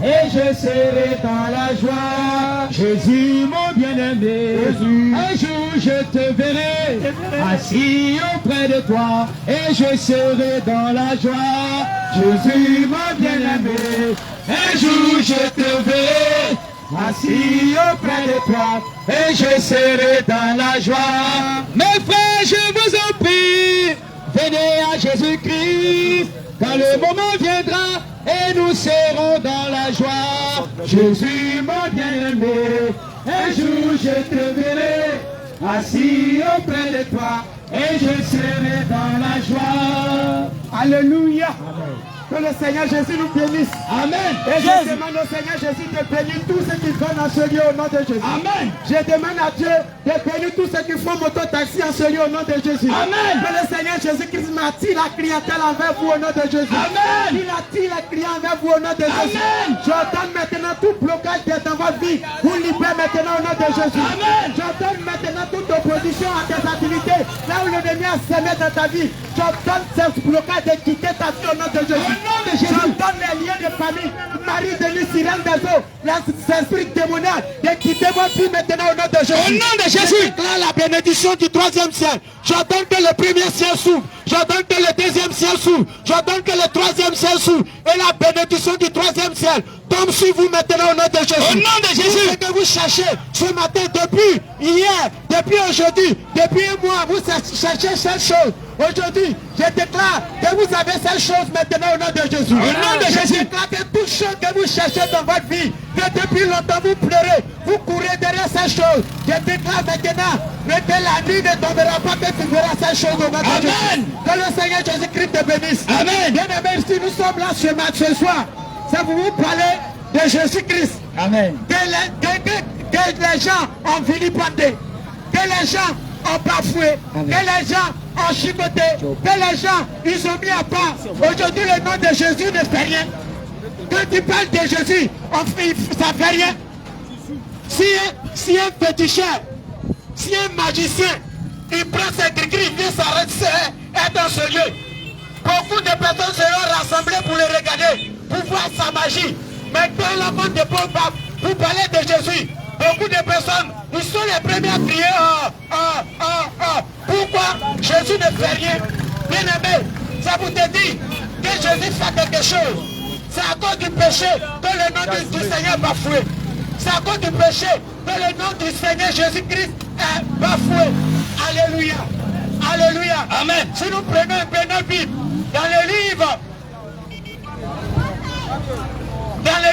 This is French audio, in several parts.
et je serai dans la joie. Jésus, mon bien-aimé, un jour je te verrai assis auprès de toi et je serai dans la joie. Jésus, mon bien-aimé, un jour je te verrai assis auprès de toi et je serai dans la joie. Mes frères, je vous en prie, venez à Jésus-Christ quand le moment viendra et nous serons dans la joie. Jésus, mon bien-aimé, un jour je te verrai assis auprès de toi et je serai dans la joie. Alléluia. Amen. Que le Seigneur Jésus nous bénisse. Amen. Et je demande au Seigneur Jésus de bénir tous ceux qui font dans ce lieu au nom de Jésus. Amen. Je demande à Dieu de bénir tous ceux qui font mototaxi en ce lieu au nom de Jésus. Amen. Que le Seigneur Jésus-Christ m'attire la clientèle envers vous au nom de Jésus. Amen. Il attire les clients envers vous au nom de Jésus. Amen. J'ordonne maintenant tout blocage dans votre vie. Vous libérez maintenant au nom de Jésus. Amen. J'ordonne maintenant toute opposition à tes activités. Là où l'ennemi a semé dans ta vie. J'ordonne ce blocage de quitter ta vie au nom de Jésus. J'ordonne les liens de famille, Marie de Sirène des eaux, l'esprit démoniaque, de quitter votre vie maintenant au nom de Jésus. Au nom de Jésus, je déclare la bénédiction du troisième ciel. J'ordonne que le premier ciel s'ouvre. J'ordonne que le deuxième ciel s'ouvre. J'ordonne que le troisième ciel s'ouvre. Et la bénédiction du troisième ciel tombe sur vous maintenant au nom de Jésus. Au nom de Jésus. Ce que vous cherchez ce matin, depuis hier, depuis aujourd'hui, depuis un mois, vous cherchez cette chose. Aujourd'hui, je déclare que vous avez cette chose maintenant au nom de Jésus. Au nom de Jésus. Je déclare que toute chose que vous cherchez dans votre vie, que depuis longtemps vous pleurez, vous courez derrière cette chose. Je déclare maintenant que la nuit ne tombera pas, que tu verras cette chose au nom de Jésus. Que le Seigneur Jésus-Christ te bénisse. Amen. Bien aimé, si nous sommes là ce soir, ça vous parler de Jésus-Christ. Amen. Que les gens ont vilipendé, que les gens ont bafoué, que les gens ont chicoté, que les gens ils ont mis à part. Aujourd'hui le nom de Jésus ne fait rien. Quand tu parles de Jésus, ça ne fait rien. Si un féticheur, si un magicien, il prend ses gris, il vient s'arrêter dans ce lieu. Beaucoup de personnes seront rassemblées pour le regarder, pour voir sa magie. Mais dans le monde de Paul, pour parler de Jésus, beaucoup de personnes, ils sont les premiers à crier pourquoi Jésus ne fait rien? Bien aimé, ça vous dit que Jésus fait quelque chose. C'est à cause du péché que le nom du Seigneur est bafoué. C'est à cause du péché que le nom du Seigneur Jésus-Christ est bafoué. Alléluia. Alléluia. Amen. Si nous prenons un Bible dans le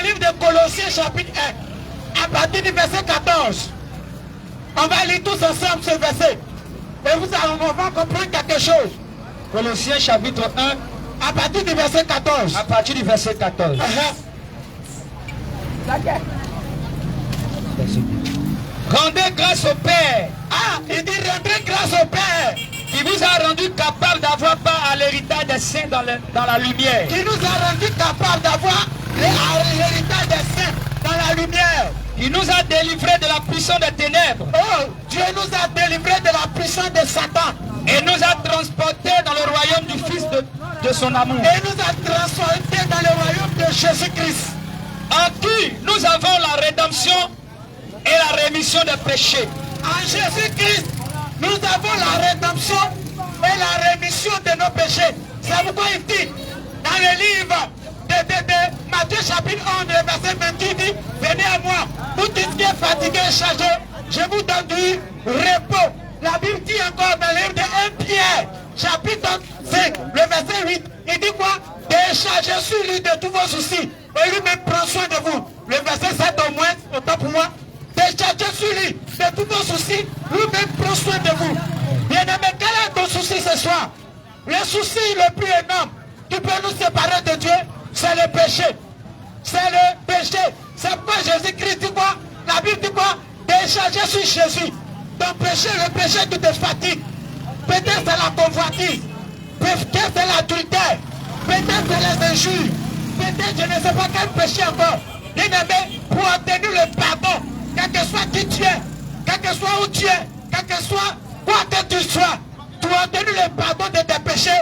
livre de Colossiens chapitre 1, à partir du verset 14, on va lire tous ensemble ce verset. Et on va comprendre quelque chose. Colossiens chapitre 1, à partir du verset 14. À partir du verset 14. Rendez grâce au Père. Ah, il dit rendez grâce au Père. Qui vous a rendu capable d'avoir part à l'héritage des saints dans la lumière. Qui nous a rendu capable d'avoir l'héritage des saints dans la lumière. Qui nous a délivrés de la puissance des ténèbres. Oh, Dieu nous a délivrés de la puissance de Satan. Et nous a transportés dans le royaume du Fils de son amour. Et nous a transportés dans le royaume de Jésus-Christ. En qui nous avons la rédemption et la rémission des péchés. En Jésus-Christ, nous avons la rédemption et la rémission de nos péchés. C'est pourquoi il dit dans le livre de Matthieu chapitre 11, verset 28, dit, venez à moi, vous qui êtes fatigués et chargés, je vous donne du repos. La Bible dit encore dans le livre de 1 Pierre, chapitre 5, le verset 8, il dit quoi? Déchargez sur lui de tous vos soucis, et lui-même prend soin de vous. Le verset 7 au moins, autant pour moi. Déchargez sur lui de tous vos soucis, lui-même prend soin de vous. Bien-aimé, quel est ton souci ce soir? Le souci le plus énorme qui peut nous séparer de Dieu, c'est le péché. C'est le péché. C'est pourquoi Jésus-Christ dit quoi? La Bible dit quoi? Déchargez sur Jésus. Ton péché, le péché qui te fatigue. Peut-être c'est la convoitise. Peut-être c'est l'adultère. Peut-être c'est les injures. Peut-être je ne sais pas quel péché encore. Bien-aimé, pour obtenir le pardon, quel que soit qui tu es, quel que soit où tu es, quel que soit quoi que tu sois, pour obtenir le pardon de tes péchés,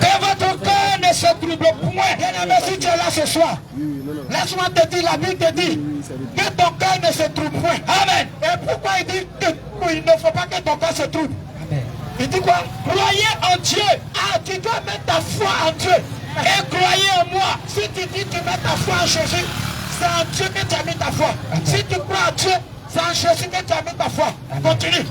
Que votre cœur ne se trouble point. Bien-aimé, si tu es là ce soir, laisse-moi te dire, la Bible te dit que ton cœur ne se trouble point. Amen. Et pourquoi il dit qu'il ne faut pas que ton cœur se trouble? Amen. Il dit quoi? Croyez en Dieu. Ah, tu dois mettre ta foi en Dieu. Et croyez en moi. Si tu dis que tu mets ta foi en Jésus, c'est en Dieu que tu as mis ta foi. Amen. Si tu crois en Dieu, c'est en Jésus que tu as mis ta foi. Amen. Continue.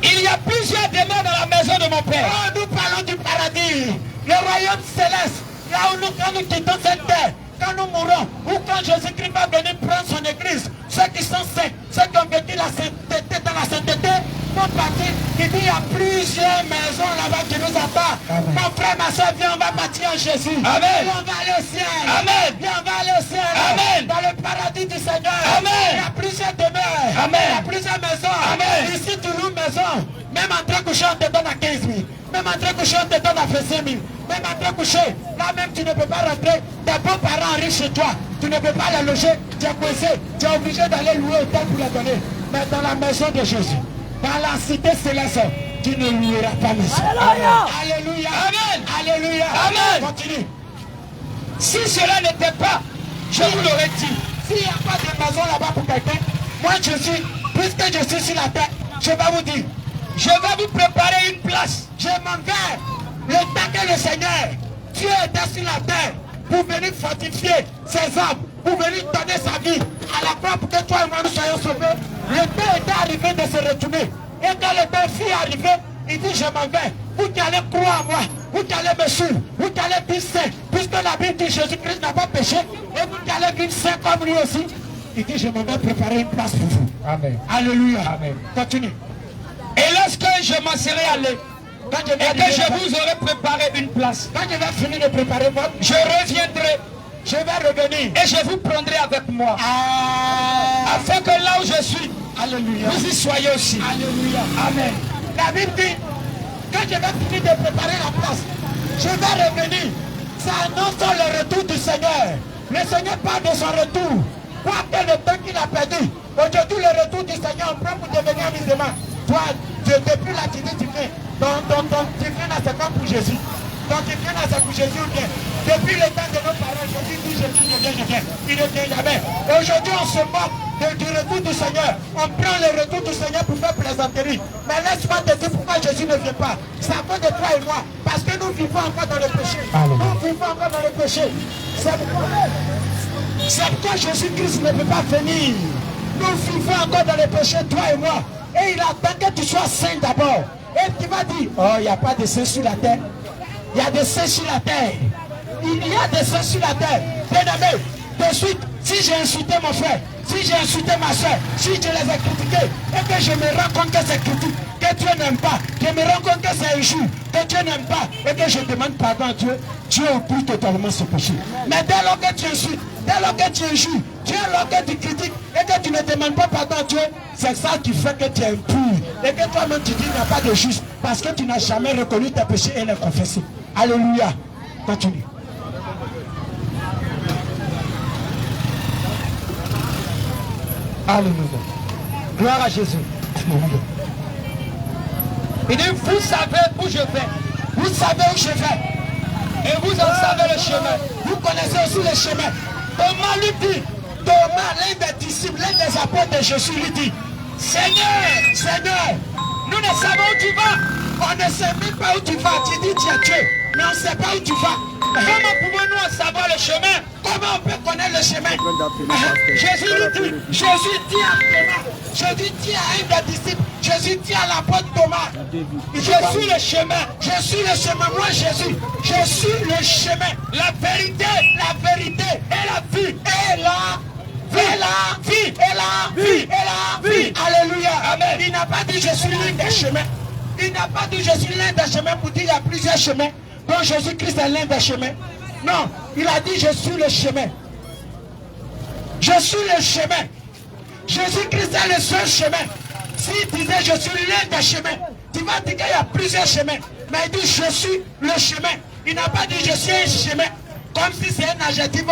Il y a plusieurs demeures dans la maison de mon Père. Oh, nous parlons du paradis, le royaume céleste, là où nous, quand nous quittons cette terre, quand nous mourrons, ou quand Jésus-Christ va venir prendre son église, ceux qui sont saints, ceux qui ont vécu la sainteté dans la sainteté, vont partir. Il dit il y a plusieurs maisons là-bas qui nous attendent. Mon frère, ma soeur, viens, on va partir en Jésus. Amen. Viens, on va aller au ciel. Amen. Viens, on va aller au ciel. Amen. Dans le paradis du Seigneur. Amen. Il y a plusieurs demeures. Amen. Il y a plusieurs maisons. Amen. Ici, tu loues maison. Même en train de coucher, on te donne à 15 000. Même en train de coucher, on te donne à 25 000. Même en train de coucher, là même tu ne peux pas rentrer. Tes beaux-parents arrivent chez toi. Tu ne peux pas les loger. Tu es coincé. Tu es obligé d'aller louer au temple pour les donner. Mais dans la maison de Jésus, dans la cité céleste, tu ne loueras pas maison. Alléluia. Alléluia. Amen. Alléluia. Amen. Continue. Si cela n'était pas, je vous l'aurais dit. S'il n'y a pas de maison là-bas pour quelqu'un, moi je suis, puisque je suis sur la terre, je vais vous dire, je vais vous préparer une place. Je m'en vais. Le temps que le Seigneur, Dieu était sur la terre pour venir fortifier ses âmes, pour venir donner sa vie à la croix pour que toi et moi nous soyons sauvés. Le temps était arrivé de se retourner. Et quand le temps fut arrivé, il dit je m'en vais. Vous qui allez croire à moi, vous qui allez me suivre, vous qui allez vivre saint, puisque la Bible dit Jésus-Christ n'a pas péché, et vous qui allez vivre saint comme lui aussi, il dit je m'en vais préparer une place pour vous. Amen. Alléluia. Amen. Continue. Et lorsque je m'en serai allé, et que je vous aurai préparé une place, quand je vais finir de préparer moi, je reviendrai, je vais revenir et je vous prendrai avec moi, afin que là où je suis, alléluia, vous y soyez aussi. Alléluia. Amen. La Bible dit, quand je vais finir de préparer la place, je vais revenir. Ça annonce le retour du Seigneur. Le Seigneur parle de son retour. Quoi que le temps qu'il a perdu, aujourd'hui le retour du Seigneur, on prend pour devenir musulman. Toi, depuis là, tu dis, tu viens. Tu viens dans ce camp pour Jésus. Donc tu viens dans ce pour Jésus ou bien. Depuis le temps de nos parents, Jésus dit, je viens. Il ne vient jamais. Aujourd'hui, on se moque du retour du Seigneur. On prend le retour du Seigneur pour faire plaisanterie. Mais laisse-moi te dire pourquoi Jésus ne vient pas. C'est à cause de toi et moi. Parce que nous vivons encore dans le péché. Nous vivons encore dans le péché. C'est pourquoi Jésus-Christ ne peut pas venir. Nous vivons encore dans le péché, toi et moi. Et il attend que tu sois saint d'abord. Et tu vas dire, oh, il n'y a pas de saints sur la terre. Il y a des saints sur la terre. Il y a des saints sur la terre. Bien-aimé, de suite, si j'ai insulté mon frère, si j'ai insulté ma soeur, si je les ai critiqués, et que je me rends compte que c'est critique, que Dieu n'aime pas, que je me rends compte que c'est injuste, que Dieu n'aime pas, et que je demande pardon à Dieu, Dieu oublie totalement ce péché. Mais dès lors que tu insultes, dès lors que tu injures, dès lors que tu critiques, et que tu ne demandes pas pardon à Dieu, c'est ça qui fait que tu es impur. Et que toi-même tu dis qu'il n'y a pas de juste, parce que tu n'as jamais reconnu tes péchés et les confessé. Alléluia. Continue. Alléluia. Gloire à Jésus. Il dit, vous savez où je vais. Vous savez où je vais. Et vous en savez le chemin. Vous connaissez aussi le chemin. Thomas lui dit, Thomas, l'un des disciples, l'un des apôtres de Jésus lui dit, Seigneur, Seigneur, nous ne savons où tu vas. On ne sait même pas où tu vas. Tu dis tu es Dieu, mais on ne sait pas où tu vas. Comment pouvons-nous en savoir le chemin? Comment on peut connaître le chemin? Jésus lui dit, Jésus dit à Thomas, Jésus dit à un des disciples, Jésus dit à l'apôtre Thomas, je suis le chemin, je suis le chemin, moi Jésus, je suis le chemin, la vérité et la vie, et la vie, et la vie. Alléluia. Amen. Il n'a pas dit je suis l'un des chemins. Il n'a pas dit je suis l'un des chemins pour dire il y a plusieurs chemins. Donc Jésus-Christ est l'un des chemins. Non, il a dit je suis le chemin. Je suis le chemin. Jésus-Christ est le seul chemin. S'il disait je suis l'un des chemins, tu vas dire qu'il y a plusieurs chemins. Mais il dit je suis le chemin. Il n'a pas dit je suis un chemin. Comme si c'est un adjectif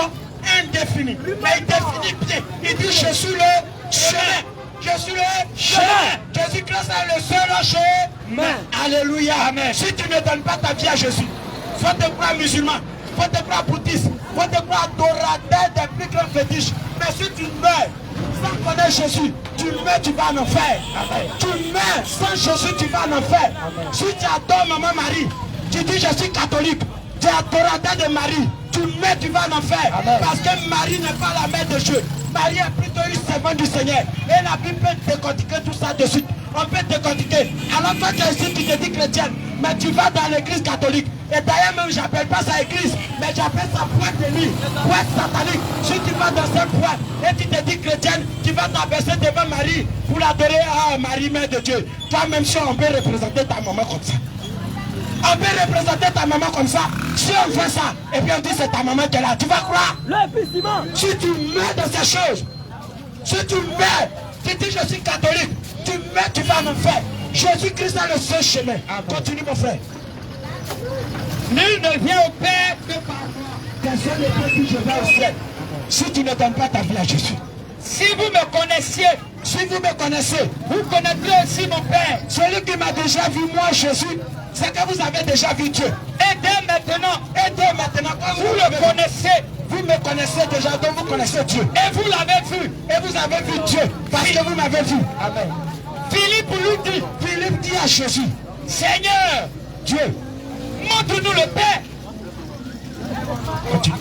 indéfini. Mais il définit bien. Il dit je suis le chemin. Je suis le chemin. Jésus-Christ est le seul chemin. Alléluia. Amen. Si tu ne donnes pas ta vie à Jésus, soit te croire musulman, soit te croire bouddhiste, soit te croire adorateur des plus grands fétiches. Mais si tu meurs sans connaître Jésus, tu meurs, tu vas en enfer. Amen. Tu meurs sans Jésus, tu vas en enfer. Amen. Si tu adores Maman Marie, tu dis je suis catholique, tu es adorateur de Marie, tu meurs, tu vas en enfer. Amen. Parce que Marie n'est pas la mère de Dieu. Marie est plutôt une servante du Seigneur. Et la Bible peut décortiquer tout ça de suite. On peut décortiquer. Alors toi tu es ici, tu te dis chrétienne, mais tu vas dans l'église catholique. Et d'ailleurs même, j'appelle pas ça église, mais j'appelle ça boîte de nuit, boîte satanique. Si tu vas dans cette boîte et tu te dis chrétienne, tu vas t'abaisser devant Marie pour l'adorer à Marie, mère de Dieu. Toi même si on peut représenter ta maman comme ça. On peut représenter ta maman comme ça. Si on fait ça, et puis on dit c'est ta maman qui est là, tu vas croire. Si tu meurs dans ces choses, si tu meurs, tu dis je suis catholique, tu meurs, tu vas en enfer. Jésus-Christ est le seul chemin. Continue mon frère. Nul ne vient au Père que par moi. Personne ne peut dire je vais au ciel si tu ne donnes pas ta vie à Jésus. Si vous me connaissiez, vous connaîtrez aussi mon Père. Celui qui m'a déjà vu moi, Jésus, c'est que vous avez déjà vu Dieu. Et dès maintenant, quand vous le connaissez, vous me connaissez déjà, donc vous connaissez Dieu. Et vous l'avez vu, et vous avez vu Dieu, parce que vous m'avez vu. Amen. Philippe dit à Jésus, Seigneur, Dieu, montre-nous le Père. Continue.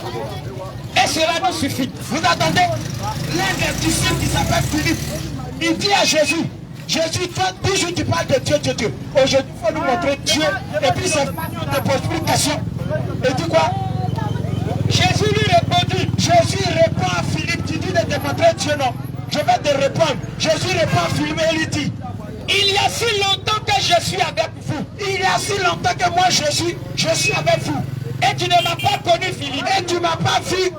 Et cela nous suffit. Vous attendez? L'un des disciples qui s'appelle Philippe, il dit à Jésus, Jésus, toi, toujours tu parles de Dieu, Dieu, Dieu. Aujourd'hui, il faut nous montrer Dieu. Et puis, c'est de pose plus de questions. Et dis quoi? Jésus lui répondit. Jésus répond à Philippe, tu dis de te montrer Dieu, non? Je vais te répondre. Jésus répond à Philippe et lui dit, il y a si longtemps que je suis avec vous. Il y a si longtemps que moi je suis avec vous. Et tu ne m'as pas connu, Philippe. Et tu ne m'as pas vu.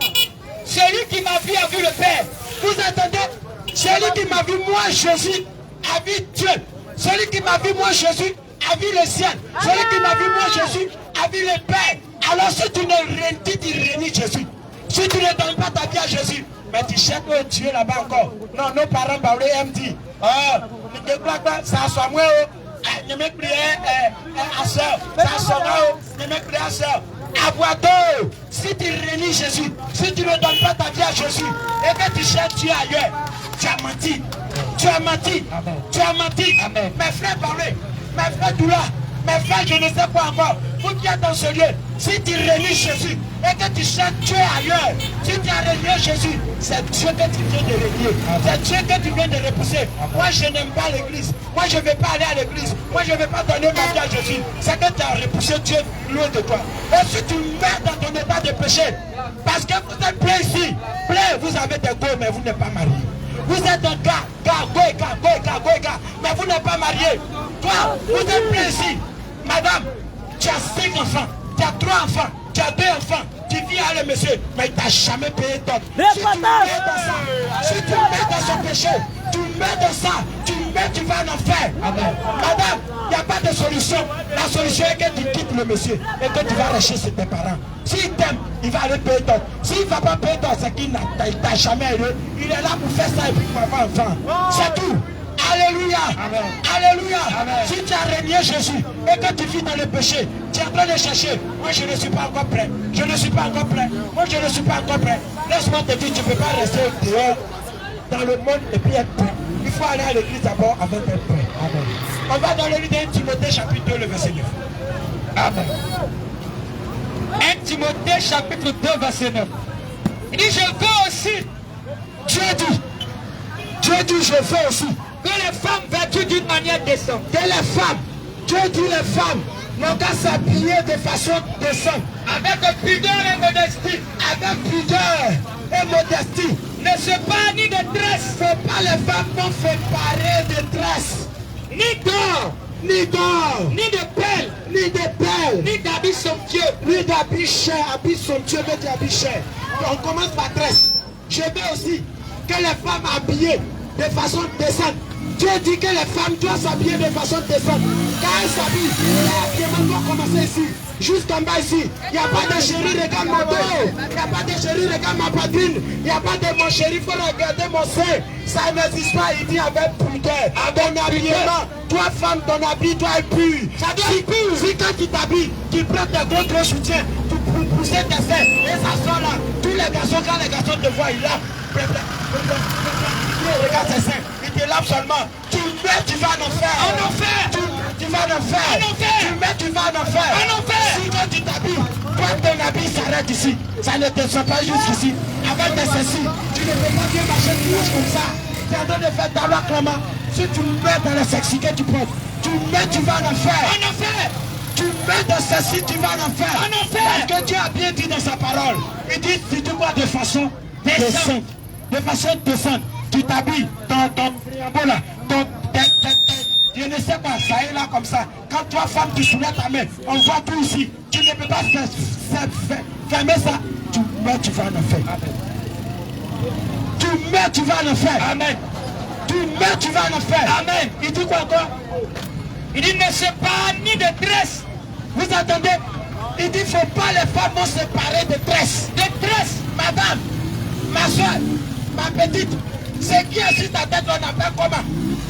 Celui qui m'a vu a vu le Père. Vous entendez? Celui qui m'a vu, moi, Jésus, a vu Dieu. Celui qui m'a vu, moi, Jésus, a vu le ciel. Celui qui m'a vu, moi, Jésus, a vu le Père. Alors si tu ne rendis, tu réunis Jésus. Si tu ne donnes pas ta vie à Jésus, mais tu cherches Dieu là-bas encore. Non, nos parents parlaient, ils me disent, ça soit moi, ne me priez à soeur, ça soit moi, ne me priez à soeur. Aboito, si tu réunis Jésus, si tu ne donnes pas ta vie à Jésus et que tu cherches Dieu ailleurs, tu as menti. Tu as menti. Amen. Tu as menti. Amen. Mes frères parlaient, mes frères Doula, mes frères je ne sais pas encore. Vous qui êtes dans ce lieu, si tu réunis Jésus et que tu cherches Dieu ailleurs, si tu as réuni Jésus, c'est Dieu que tu viens de régner. C'est Dieu que tu viens de repousser. Moi je n'aime pas l'église. Moi je ne vais pas aller à l'église. Moi je ne vais pas donner ma vie à Jésus. C'est que tu as repoussé Dieu loin de toi. Et si tu mets dans ton état de péché, parce que vous êtes plein ici, plein, vous avez des go mais vous n'êtes pas mariés. Vous êtes un gars, mais vous n'êtes pas marié. Toi, vous êtes plein ici. Madame, tu as 5 enfants, tu as 3 enfants, tu as 2 enfants, tu vis à le monsieur, mais il t'a jamais payé ton. Si tu mets dans ça, si tu mets dans son péché, tu mets dans ça, tu vas en enfer. Amen. Madame, il n'y a pas de solution. La solution est que tu quittes le monsieur et que tu vas rester chez tes parents. S'il t'aime, il va aller payer ton. S'il ne va pas payer ton, c'est qu'il ne t'a jamais aidé. Il est là pour faire ça et puis pour avoir enfant. C'est tout. Alléluia. Amen. Alléluia. Amen. Si tu as régné Jésus et que tu vis dans le péché, tu es en train de chercher. Moi je ne suis pas encore prêt. Je ne suis pas encore prêt. Moi je ne suis pas encore prêt. Laisse-moi te dire, tu ne peux pas rester dehors dans le monde et puis être prêt. Il faut aller à l'église d'abord avant d'être prêt. Amen. On va dans le livre de Timothée chapitre 2, le verset 9. Amen. 1 Timothée chapitre 2, verset 9. Il dit, je veux aussi. Dieu dit, je veux aussi. Que les femmes vêtues d'une manière décente. Que les femmes, Dieu dit les femmes, n'ont qu'à s'habiller de façon décente. Avec pudeur et modestie. Avec pudeur et modestie. Ne se pas ni de tresse. Faut pas les femmes qu'on fait parer de tresse. Ni d'or. Ni d'or. Ni de perles. Ni de perles. Ni d'habits somptueux. Ni d'habits chers. Habits somptueux, mais d'habits chers. On commence par tresse. Je veux aussi que les femmes habillées de façon décente. Dieu dit que les femmes doivent s'habiller de façon décente. Quand elles s'habillent, les vêtements vont commencer ici. jusqu'en bas ici. Il n'y a pas de chéri, regarde mon dos. Il n'y a pas de chéri, regarde ma poitrine. Il n'y a pas de mon chéri, il faut regarder mon sein. Ça n'existe pas, il dit avec pudeur. Ton habillement, toi femme, ton habit doit être pur. Ça doit être pur. Si quand tu t'habilles, tu prends tes gros soutiens, tu pousses tes seins, et ça sort là. Tous les garçons, quand les garçons te voient, ils lavent. Regarde tes seins, ils te lavent seulement. Tu mets, tu vas en enfer. En enfer. Tu vas en enfer. En enfer. Tu mets, tu vas en enfer. En enfer. Si quand tu t'habilles, toi ton habit s'arrête ici. Ça ne te sort pas jusqu'ici. Avec tes ceci, tu ne peux pas bien marcher toujours comme ça. Tu es en train de faire ta loi clairement. Si tu mets dans le sexy que tu prends, tu mets, tu vas en enfer. En enfer. Tu mets dans ceci, tu vas en enfer. En enfer. Parce que Dieu a bien dit dans sa parole. Il dit, si tu vois de façon décente. De façon décente. Tu t'habilles dans ton friambeau là. Je ne sais pas, ça est là comme ça. Quand toi femme tu soulèves ta main, on voit tout ici. Tu ne peux pas fermer ça. Tu mets, tu vas en enfer. Amen. Tu mets, tu vas en enfer. Amen. Tu mets, tu vas en enfer. Amen. Il dit quoi encore? Il dit ne se pas ni de tresse. Vous entendez? Il dit faut pas les femmes vont séparer de tresse. De tresse, madame, ma soeur, ma petite. C'est qui est sur ta tête, on appelle comment?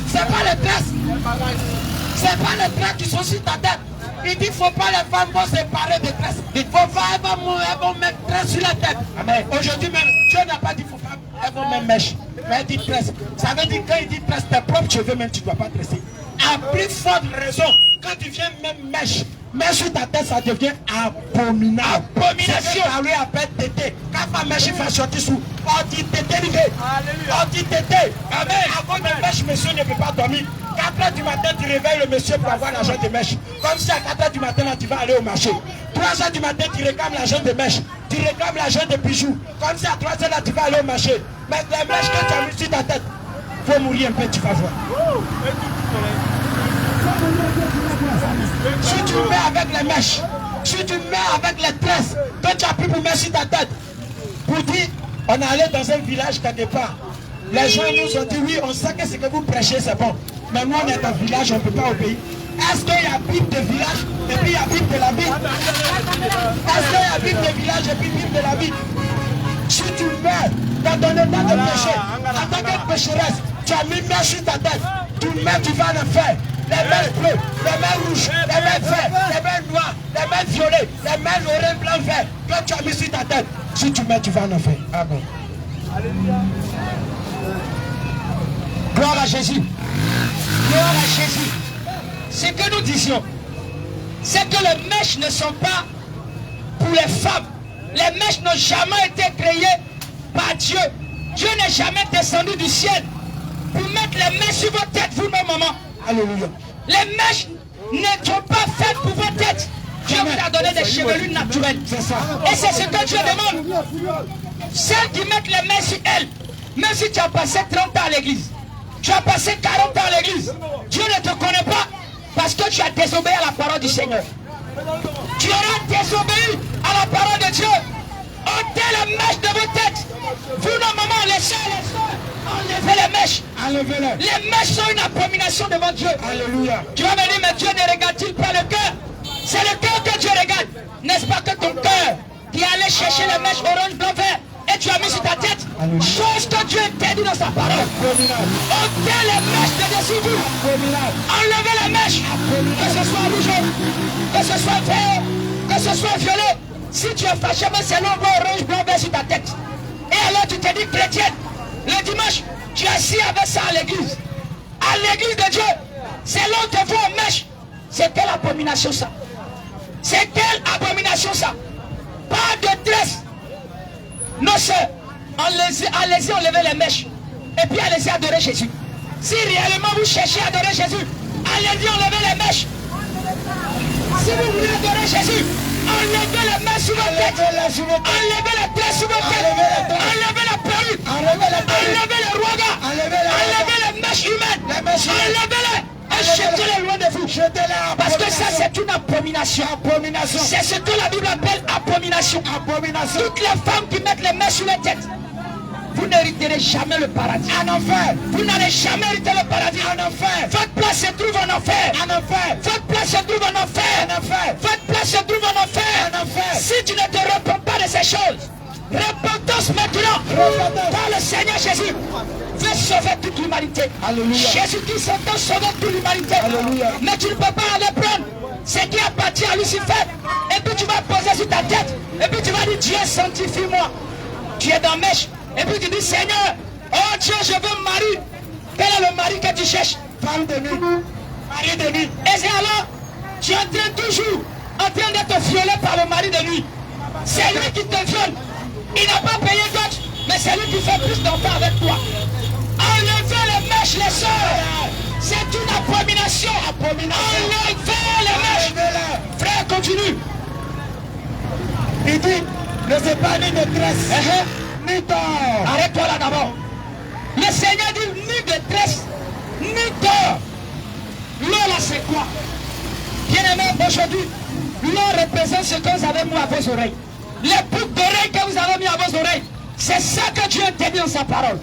C'est pas les tresses. C'est pas les tresses qui sont sur ta tête. Il dit faut pas les femmes vont séparer de tresses. Il faut pas, elles vont mettre tresse sur la tête. Amen. Aujourd'hui même, Dieu n'a pas dit faut pas, elles vont mettre mèche. Mais il dit tresse. Ça veut dire quand il dit tresse, tes propres cheveux même tu ne dois pas tresser. À plus forte raison, quand tu viens même mèche sur ta tête, ça devient abominable. Abomination. Ça lui appelle tété. Quand ma mèche va sortir sous, on dit tété. On dit tété. Amen. Avant de mèche, monsieur ne peut pas dormir. 4 h du matin, tu réveilles le monsieur pour avoir l'argent de mèche. Comme si à 4 h du matin, là, tu vas aller au marché. 3 h du matin, tu réclames l'argent de mèche. Tu réclames l'argent de bijoux. Comme si à 3 h là, tu vas aller au marché. Mais les mèches que tu as mis sur ta tête, il faut mourir un peu, tu vas voir. Si tu mets avec les mèches, si tu mets avec les tresses, que tu as pris pour mettre sur ta tête, pour dire, on est allé dans un village quelque part. Les gens nous ont dit, oui, on sait que ce que vous prêchez, c'est bon. Mais nous, on est dans le village, on ne peut pas obéir. Est-ce qu'il y a Bible de village et puis il y a Bible de la Bible? Est-ce qu'il y a Bible de village et puis Bible de la Bible? Si tu meurs dans ton état de péché, en tant que pécheresse, tu as mis mèche sur ta tête, tu mets, tu vas en faire. Les mains bleues, les mains rouges, les mains vertes, les mains noires, les mains violettes, les mains orange, blanc, vert, que tu as mis sur ta tête. Si tu mets, tu vas en faire. Amen. Alléluia. Gloire à Jésus. Gloire à Jésus. Ce que nous disions, c'est que les mèches ne sont pas pour les femmes. Les mèches n'ont jamais été créées par Dieu. Dieu n'est jamais descendu du ciel pour mettre les mèches sur vos têtes, vous-même, maman. Alléluia. Les mèches ne sont pas faites pour vos têtes. Dieu vous a donné des chevelures naturelles. C'est ça. Et c'est ce que Dieu demande. Celles qui mettent les mèches sur elles, même si tu as passé 30 ans à l'église, tu as passé 40 ans à l'église, Dieu ne te connaît pas parce que tu as désobéi à la parole du Seigneur. Tu auras désobéi à la parole de Dieu. Ôtez les mèches de vos têtes. Vous, normalement, les soeurs, enlevez les mèches. Enlevez-les. Les mèches sont une abomination devant Dieu. Alléluia. Tu vas me dire, mais Dieu ne regarde-t-il pas le cœur? C'est le cœur que Dieu regarde. N'est-ce pas que ton cœur qui allait chercher les mèches orange, blanc, vert et tu as mis sur ta tête? Alléluia. Chose que Dieu interdit dans sa parole. Ôtez les mèches de dessus vous. Enlevez les mèches. Que ce soit rouge, que ce soit vert, que ce soit violet. Si tu es fâché, mais c'est l'ombre orange, blanc, vert sur ta tête. Et alors tu te dis chrétienne. Le dimanche, tu es assis avec ça à l'église. À l'église de Dieu. C'est là où te voit en mèche. C'est quelle abomination ça? C'est quelle abomination ça? Pas de tresse. Nos soeurs, allez-y enlever les mèches. Et puis allez-y adorer Jésus. Si réellement vous cherchez à adorer Jésus, allez-y enlever les mèches. Si vous voulez adorer Jésus, enlevez les mains sur votre tête. Enlevez les tresses sur votre tête. Enlevez la perruque. Enlevez les rogas. Enlevez les mèches humaines. Enlevez-les. Et jetez-les loin de vous. Parce que ça, c'est une abomination. C'est ce que la Bible appelle abomination. Toutes les femmes qui mettent les mains sur la tête. vous n'hériterez jamais le paradis. En enfer. Vous n'allez jamais hériter le paradis. En enfer. Votre place se trouve en enfer. En enfer. Votre place se trouve en enfer. En enfer. Votre place se trouve en enfer. En enfer. Si tu ne te repens pas de ces choses, repentance maintenant. Par le Seigneur Jésus veut sauver toute l'humanité. Jésus-Christ s'entend sauver toute l'humanité. Mais tu ne peux pas aller prendre ce qui appartient à Lucifer. Et puis tu vas poser sur ta tête. Et puis tu vas dire, Dieu, sanctifie-moi. Tu es dans Mèche. Et puis tu dis, Seigneur, oh Dieu, je veux un mari. Quel est le mari que tu cherches? Femme de nuit. Mari de nuit. Et c'est alors, tu es en train toujours en train d'être violé par le mari de nuit. C'est lui qui te viole. Il n'a pas payé d'autres, mais c'est lui qui fait plus d'enfants avec toi. Enlevez les mèches, les sœurs. C'est une abomination. Enlevez les mèches. Frère, continue. Il dit, ne c'est pas ni détresse, ni tort. Arrête-toi là d'abord. Le Seigneur dit, ni détresse, ni tort. L'eau là, c'est quoi? Bien-aimé, aujourd'hui, l'eau représente ce que vous avez mis à vos oreilles. Les boucles d'oreilles que vous avez mis à vos oreilles, c'est ça que Dieu interdit dans sa parole.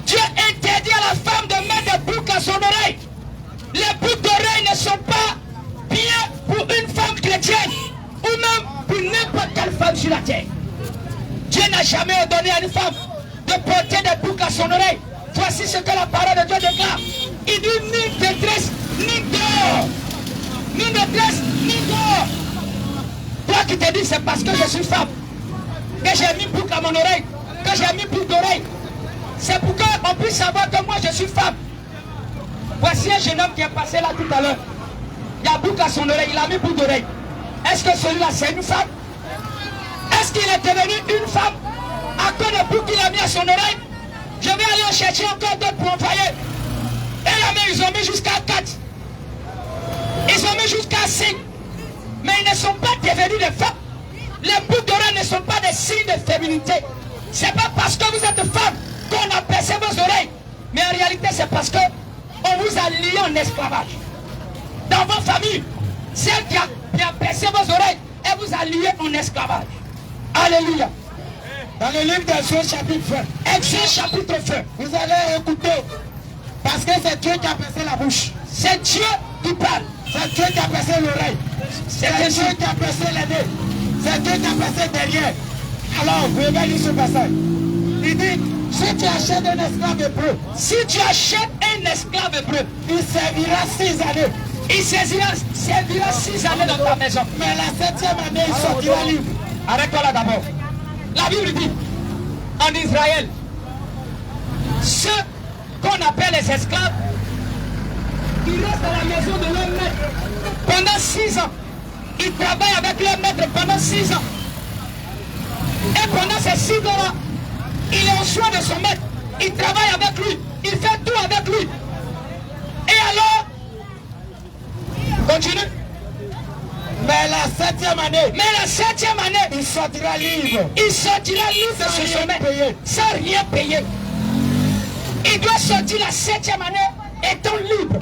Dieu interdit à la femme de mettre des boucles à son oreille. Les boucles d'oreilles ne sont pas bien pour une femme chrétienne ou même pour n'importe quelle femme sur la terre. Dieu n'a jamais ordonné à une femme de porter des boucles à son oreille. Voici ce que la parole de Dieu déclare. Il dit ni détresse, ni tort. Ni détresse, ni tort. Toi qui te dis c'est parce que je suis femme que j'ai mis boucle à mon oreille, que j'ai mis boucle d'oreille. C'est pour qu'on puisse savoir que moi je suis femme. Voici un jeune homme qui est passé là tout à l'heure. Il a boucle à son oreille, il a mis boucle d'oreille. Est-ce que celui-là c'est une femme? Est-ce qu'il est devenu une femme à cause de boucle qu'il a mis à son oreille? Je vais aller en chercher encore d'autres pour envoyer. Et là, mais ils ont mis jusqu'à 4. Ils ont mis jusqu'à 5. Mais ils ne sont pas devenus des femmes. Les boucles d'oreilles ne sont pas des signes de féminité. C'est pas parce que vous êtes femme qu'on a percé vos oreilles. Mais en réalité, c'est parce que on vous a lié en esclavage. Dans vos familles, celle qui a percé vos oreilles, elle vous a lié en esclavage. Alléluia. Dans le livre d'Exode chapitre 20. Exode chapitre 20. Vous allez écouter. Parce que c'est Dieu qui a percé la bouche. C'est Dieu qui parle. C'est Dieu qui a percé l'oreille. C'est Dieu qui a percé les nez. C'est Dieu qui a percé derrière. Alors, vous regardez lire ce passage. Il dit, si tu achètes un esclave hébreu, si tu achètes un esclave hébreu, il servira 6 années. Il servira 6 années dans ta maison. Mais la 7e année, il sortira libre. Arrête-toi là d'abord. La Bible dit, en Israël, ceux qu'on appelle les esclaves, ils restent à la maison de leur maître pendant 6 ans. Ils travaillent avec leur maître pendant 6 ans. Et pendant ces 6 ans-là, il est en soin de son maître. Il travaille avec lui. Il fait tout avec lui. Et alors, continue. Mais la 7e année, il sortira libre. Il sortira libre de son maître sans rien payer. Il doit sortir la 7e année étant libre.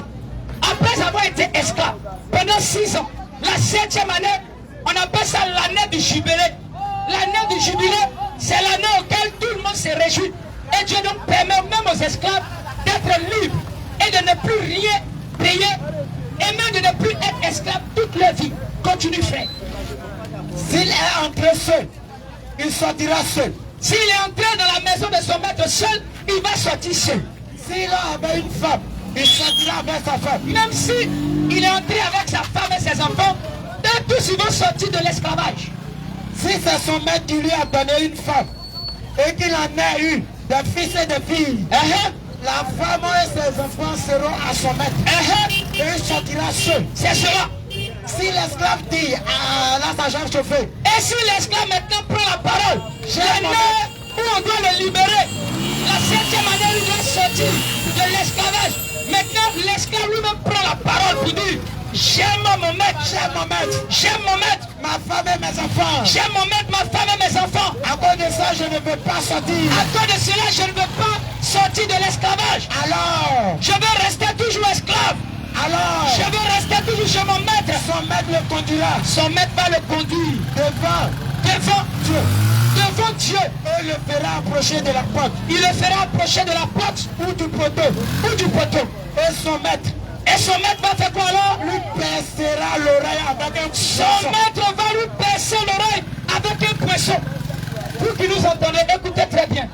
Après avoir été esclave pendant 6 ans. La 7e année, on appelle ça l'année du jubilé. L'année du jubilé, c'est l'année auquel tout le monde se réjouit. Et Dieu donc permet même aux esclaves d'être libres et de ne plus rien payer et même de ne plus être esclaves toute leur vie. Continue, frère. S'il est entré seul, il sortira seul. S'il est entré dans la maison de son maître seul, il va sortir seul. S'il est avec une femme, il sortira avec sa femme. Même si il est entré avec sa femme et ses enfants, eux tous ils vont sortir de l'esclavage. Si c'est son maître qui lui a donné une femme et qu'il en a eu des fils et des filles, la femme et ses enfants seront à son maître. Et il sortira seul. C'est cela. Si l'esclave dit, là sa jambe chauffée. Et si l'esclave maintenant prend la parole, l'année où on doit le libérer, la 7e année il doit sortir de l'esclavage. Maintenant l'esclave lui-même prend la parole pour dire, j'aime mon maître, j'aime mon maître, j'aime mon maître, ma femme et mes enfants. J'aime mon maître, ma femme et mes enfants. À cause de ça, je ne veux pas sortir. À cause de cela, je ne veux pas sortir de l'esclavage. Alors, je veux rester toujours esclave. Alors, je veux rester toujours chez mon maître. Son maître le conduira. Son maître va le conduire devant Dieu. Devant Dieu le fera approcher de la porte. Il le fera approcher de la porte ou du poteau. Et son maître. Et son maître va faire quoi alors? Lui percera l'oreille avec un poisson. Son maître va lui percer l'oreille avec un poisson. Vous qui nous entendez, écoutez très bien.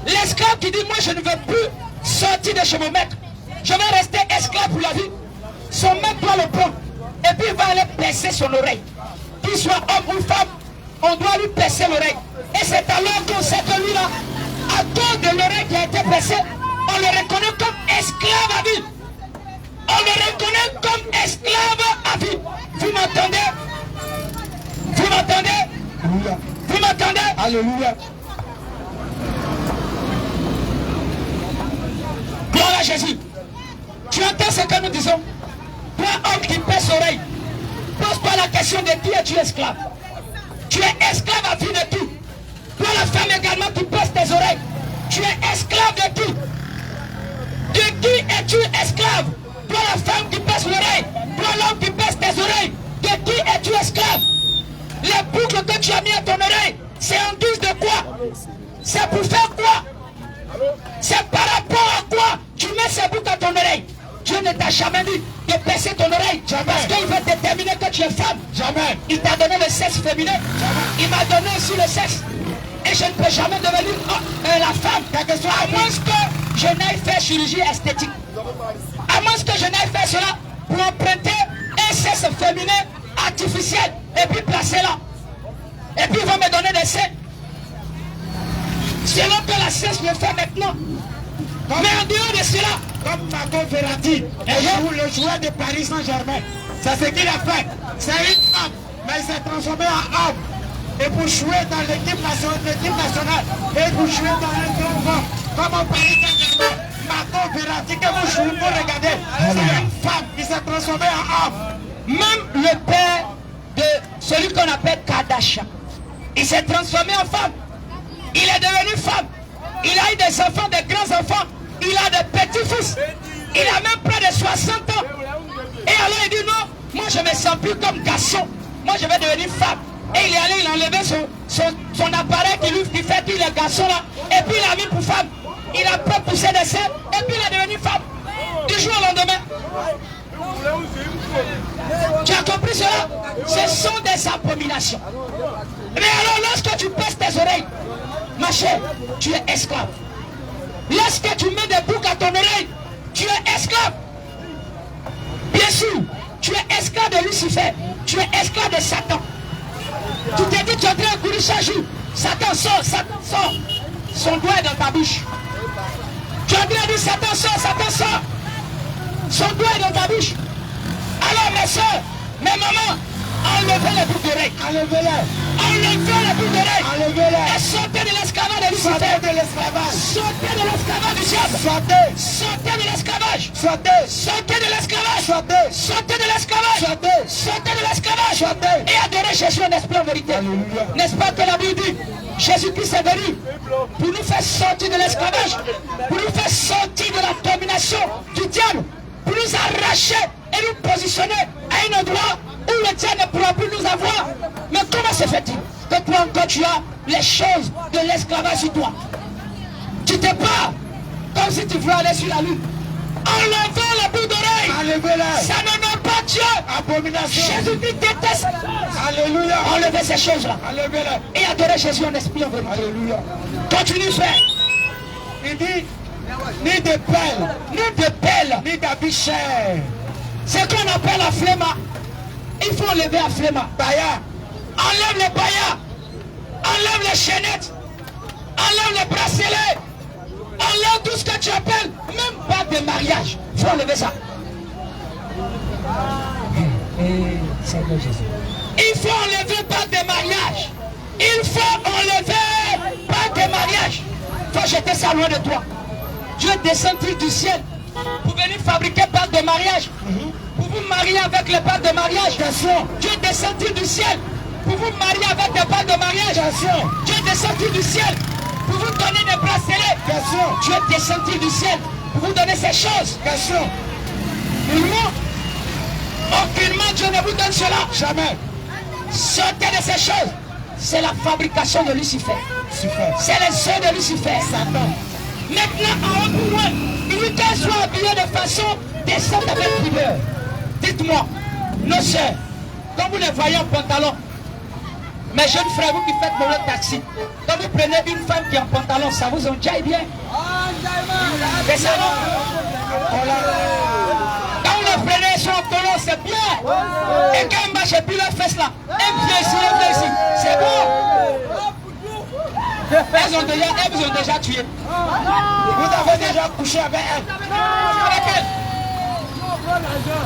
L'esclave qui dit, moi je ne veux plus sortir de chez mon maître. Je vais rester esclave pour la vie. Son maître doit le prendre. Et puis il va aller percer son oreille. Qu'il soit homme ou femme, on doit lui percer l'oreille. Et c'est alors qu'on sait que lui-là, à cause de l'oreille qui a été percée, on le reconnaît comme esclave à vie. On le reconnaît comme esclave à vie. Vous m'entendez? Vous m'entendez? Vous m'entendez? Alléluia. Gloire à Jésus. Tu entends ce que nous disons? Toi, homme qui pèse l'oreille, pose pas la question de qui es-tu esclave. Tu es esclave à vie de qui? Toi, la femme également qui pèse tes oreilles, tu es esclave de qui? De qui es-tu esclave? Toi, la femme qui pèse l'oreille, toi, l'homme qui pèse tes oreilles, de qui es-tu esclave? Les boucles que tu as mis à ton oreille, c'est en guise de quoi? C'est pour faire quoi? C'est par rapport à quoi tu mets ces boucles à ton oreille? Dieu ne t'a jamais dit de percer ton oreille. Jamais. Parce qu'il veut déterminer que tu es femme. Jamais. Il t'a donné le sexe féminin. Jamais. Il m'a donné aussi le sexe. Et je ne peux jamais devenir la femme. À moins que je n'aille faire chirurgie esthétique. À moins que je n'aille faire cela pour emprunter un sexe féminin artificiel. Et puis placer là. Et puis ils vont me donner des seins. Selon que la science le fait maintenant. Mais en dehors de cela, comme Marco Verratti, le joueur de Paris Saint-Germain, c'est ce qu'il a fait. C'est une femme, mais il s'est transformé en homme. Et pour jouer dans l'équipe nationale, et pour jouer dans un grand corps, comme au Paris Saint-Germain, Marco Verratti, que vous regardez, c'est une femme, il s'est transformé en homme. Même le père de celui qu'on appelle Kardashian, il s'est transformé en femme. Il est devenu femme. Il a eu des enfants, des grands-enfants. Il a des petits-fils. Il a même près de 60 ans. Et alors il dit non, moi je ne me sens plus comme garçon. Moi je vais devenir femme. Et il est allé, il a enlevé son appareil qui fait qu'il est garçon là. Et puis il a mis pour femme. Il a propoussé des seins. Et puis il est devenu femme. Du jour au lendemain. Tu as compris cela? Ce sont des abominations. Mais alors lorsque tu pèses tes oreilles, ma chère, tu es esclave. Lorsque tu mets des boucles à ton oreille, tu es esclave. Bien sûr, tu es esclave de Lucifer. Tu es esclave de Satan. Tu t'es dit, tu es en train de courir chaque jour. Satan sort, Satan sort. Son doigt est dans ta bouche. Tu es en train de dire, Satan sort, Satan sort. Son doigt est dans ta bouche. Alors mes soeurs, mes mamans, enlevez les boucles d'oreilles. Enlevez-les. Enlevez les boucles d'oreilles. Enlevez-les. Et sortez de l'esclavage de Lucifer. Sortez de l'esclavage. Sortez de l'esclavage du diable. Sortez. Sortez de l'esclavage. Sortez. Sortez de l'esclavage. Sortez. Sortez de l'esclavage. Sortez. Sortez de l'esclavage. Sortez. Et adorez Jésus en esprit en vérité. N'est-ce pas que la Bible dit, Jésus-Christ est venu pour nous faire sortir de l'esclavage, pour nous faire sortir de la domination du diable, pour nous arracher et nous positionner à un endroit où le diable ne pourra plus nous avoir. Mais comment se fait-il que toi encore tu as les choses de l'esclavage sur toi? Tu te pars comme si tu voulais aller sur la lune. Enlevez la boucle d'oreille. Ça n'honore pas Dieu. Abomination. Jésus-Christ déteste. Alléluia. Enlevez ces choses-là. Et adorez Jésus en esprit en vérité. Alléluia. Continue frère. Il dit, ni de pelle, ni d'habit cher. Ce qu'on appelle la fléma, il faut enlever la fléma. Baya. Enlève les bayas. Enlève les chaînettes. Enlève les bracelets. Enlève tout ce que tu appelles, même pas de mariage. Il faut enlever ça. Il faut enlever pas de mariage. Il faut enlever pas de mariage. Il faut jeter ça loin de toi. Dieu descend du ciel pour venir fabriquer pas de mariage. Pour vous marier avec les pâtes de mariage. Dieu descend du ciel pour vous marier avec des pâtes de mariage. Dieu descend du ciel pour vous donner des bracelets. Dieu est descendu du ciel pour vous donner ces choses. Non. Aucunement Dieu ne vous donne cela. Jamais. Sortez de ces choses. C'est la fabrication de Lucifer. C'est les soeurs de Lucifer. Satan. Maintenant, en haut plus loin, il dit qu'elles soient habillées de façon décente avec pudeur. Dites-moi, nos soeurs, quand vous les voyez en pantalon, mes jeunes frères, vous qui faites le taxi, quand vous prenez une femme qui est en pantalon, ça vous enjaille bien. C'est ça, non? Quand vous les prenez sur un colon, c'est bien. Et quand ils marchent et puis leur fesse là, un pied ici, un pied ici, c'est bon. Elles vous ont déjà tué. Vous avez déjà couché avec elles. Avec elles.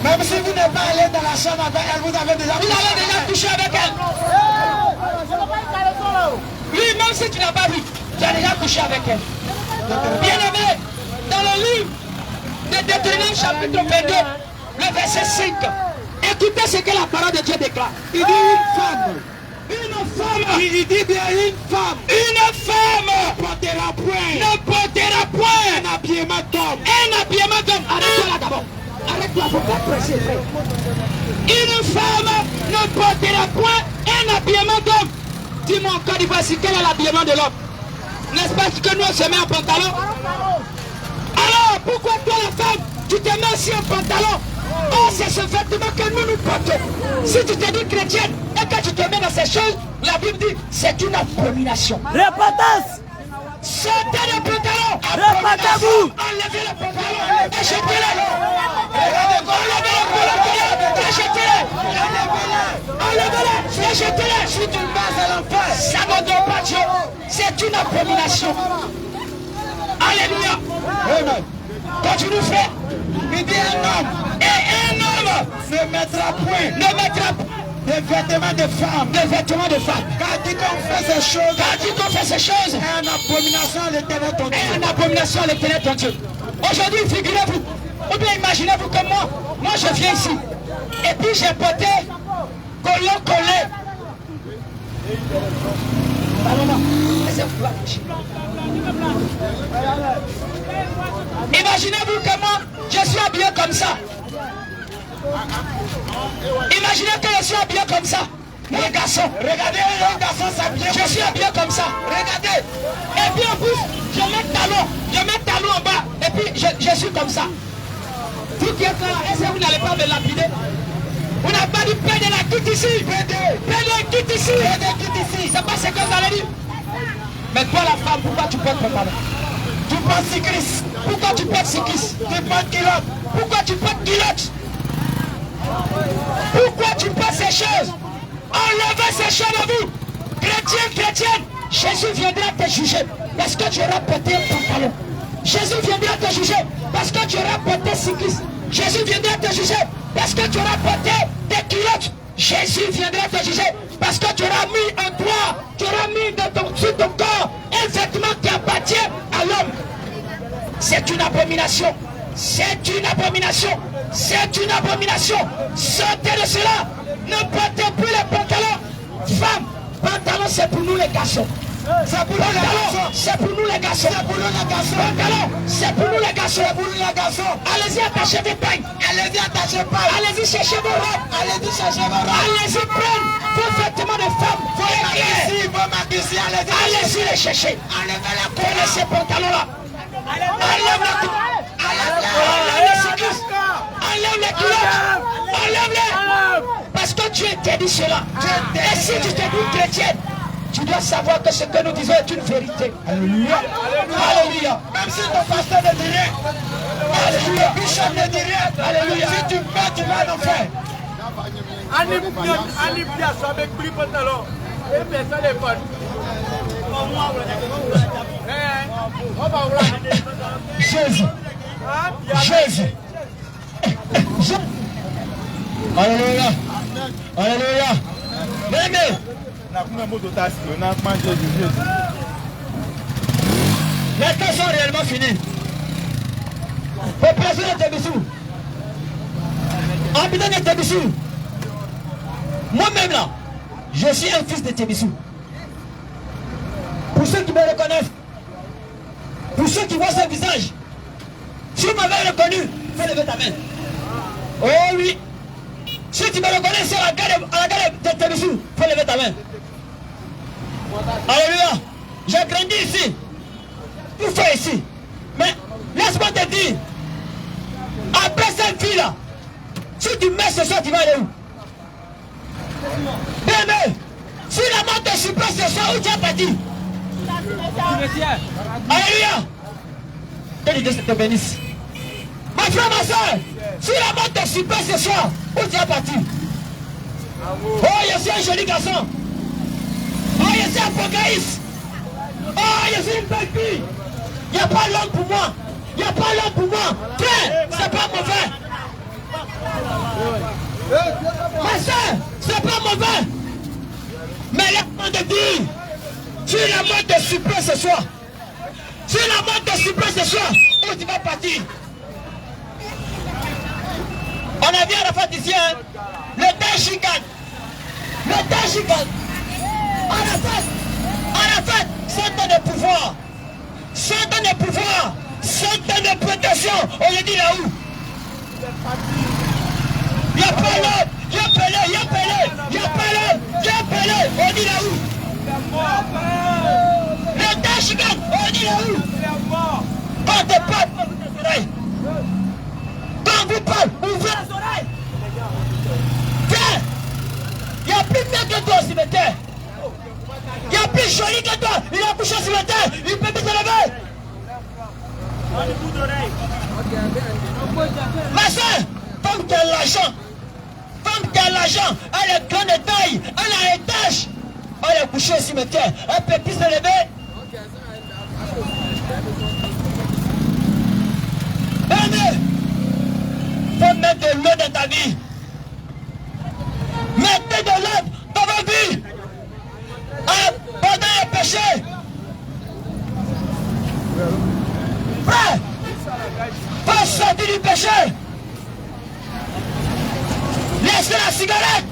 Même si vous n'êtes pas allé dans la chambre avec elle, vous avez déjà couché avec elle. Oui, même si tu n'as pas vu, tu as déjà couché avec elle. Bien aimé, dans le livre de Deutéronome chapitre 22, le verset 5, écoutez ce que la parole de Dieu déclare. Il dit une femme. Il dit bien une femme. Une femme ne portera point un habillement d'homme. Un habillement d'homme. Arrête-toi là d'abord. Arrête-toi, il ne faut pas presser, frère. Une femme ne portera point un habillement d'homme. Dis-moi encore, voici quel est l'habillement de l'homme. N'est-ce pas que nous on se met en pantalon? Alors, pourquoi toi la femme, tu te mets aussi en pantalon? Oh, c'est ce vêtement que nous portons. Si tu te dis chrétienne et que tu te mets dans ces choses, la Bible dit c'est une abomination. Repentance. Sortez le pantalon. Repentez-vous. Enlevez le pantalon. Achetez-le. Enlevez-le. Achetez-le. Enlevez-le. Achetez-le. Si tu passes à l'enfer, ça ne donne pas Dieu. C'est une abomination. Alléluia. Amen. Continue, frère. Il dit un homme. Et un homme ne mettra point des vêtements de femmes. Des vêtements de femmes. Quand dit qu'on fait ces choses. Quand dit qu'on fait ces choses. Et une abomination à l'Éternel ton Dieu. Et une abomination à l'Éternel ton Dieu. Aujourd'hui, figurez-vous. Ou bien imaginez-vous que moi je viens ici. Et puis j'ai porté collant collé. Imaginez-vous que moi je suis habillé comme ça. Imaginez que je suis habillé comme ça. Les garçons, regardez les garçons s'habiller. Je suis habillé comme ça. Regardez. Et puis en plus, je mets talon en bas. Et puis je suis comme ça. Vous qui êtes là, est-ce que vous n'allez pas me lapider? Vous n'avez pas dit prenez la quitte ici. Prenez quitte ici. C'est pas ce que vous allez dire. Mais toi la femme, pourquoi tu portes pantalon? Tu portes cycliste. Pourquoi tu portes cycliste? Tu portes culotte. Pourquoi tu portes culotte? Pourquoi tu portes ces choses? Enlevez ces choses de vous. Chrétienne, Jésus viendra te juger parce que tu auras porté un pantalon. Jésus viendra te juger parce que tu auras porté cycliste. Jésus viendra te juger parce que tu auras porté des culottes. Jésus viendra te juger parce que tu auras mis en toi, tu auras mis sur ton corps un vêtement qui appartient à l'homme. C'est une abomination. C'est une abomination. C'est une abomination. Sortez de cela. Ne portez plus les pantalons. Femmes, pantalon c'est pour nous les garçons. C'est pour nous les garçons. C'est pour nous les garçons. C'est pour nous les garçons. Pantalon, c'est pour nous les garçons. C'est pour nous les garçons. Allez-y attachez vos pagnes. Allez-y attachez pas. Allez-y cherchez vos robes. Allez-y cherchez vos robes. Allez-y prendre vos vêtements de femmes. Allez-y les chercher. Prenez ces pantalons là. Enlève la coupe. Enlève les cyclistes. Enlève les culottes. Enlève-les. Parce que tu interdis cela. Et si tu te dis chrétienne, tu dois savoir que ce que nous disons est une vérité. Alléluia. Alléluia. Même si ton pasteur ne dit rien. Alléluia. Le bishop ne dit rien. Alléluia. Si tu meurs, tu vas en faire. Avec plus pantalon. Et personne n'est pas. Jésus. Jésus. Alléluia. Alléluia. Amen. Les temps sont réellement finis. Population de Tébissou. Habitant de Tébissou. Moi-même là, je suis un fils de Tébissou. Pour ceux qui me reconnaissent, pour ceux qui voient ce visage, si vous m'avez reconnu, fais lever ta main. Oh oui. Si tu me reconnais sur la gare de Tébissou, fais lever ta main. Alléluia. J'ai grandi ici. Tout fait ici. Mais laisse-moi te dire, après cette vie-là, si tu mets ce soir, tu vas aller où? Bien, si la mort te supprime ce soir, où tu as parti? Alléluia. Que Dieu te bénisse. Ma frère, ma soeur, si la mort te supprime ce soir, où tu as parti? Oh, je suis un joli garçon. Oh, je suis un Apocalypse. Oh, je suis une belle fille. Il n'y a pas l'homme pour moi. Il n'y a pas l'homme pour moi. Frère, c'est pas mauvais. Ma soeur, c'est pas mauvais. Mais laisse-moi te dire, si la mort te supprime ce soir, si la mort te supprime ce soir, où tu vas partir? On a vu à la fin d'ici, hein? Le temps chicane. Le temps chicane. À la fête, 100 ans de pouvoir. 100 ans de pouvoir. 100 ans de protection. On le dit là où? Il y a pas l'homme. Il y a Pelé, il y a Pelé. Il y a Pelé, il y a Pelé. On dit là où? Le temps chicane. On dit là où? Quand te parle, ouvrez les oreilles. Quand vous parle, ouvrez les oreilles. Tiens, il y a plus bien que toi au cimetière. Il y a plus joli que toi. Il a couché au cimetière. Il peut plus se lever. Ma soeur, comme tu as l'argent, elle est grande de taille, elle a un étage. Elle est couchée au cimetière. Elle peut plus se lever. Faut mettre de l'eau dans ta vie. Mettez de l'eau dans vos vies. Pendant le péché. Frère, faut sortir du péché. Laissez la cigarette.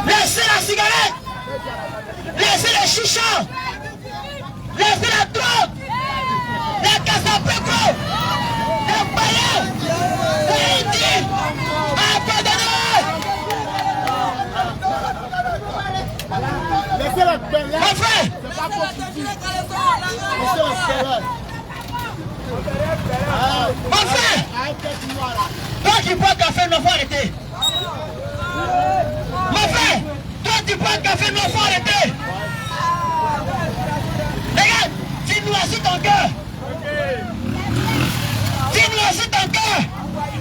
Laissez la cigarette. Laissez les chichas. Laissez la drogue. Les cassapécos. Les païens. Les indies. Abandonnez. Mon frère. Mon frère. Toi qui bois café, il faut arrêter. Mon frère, toi tu bois café, il faut arrêter. Regarde, tu noircis ton cœur. Tu noircis ton cœur.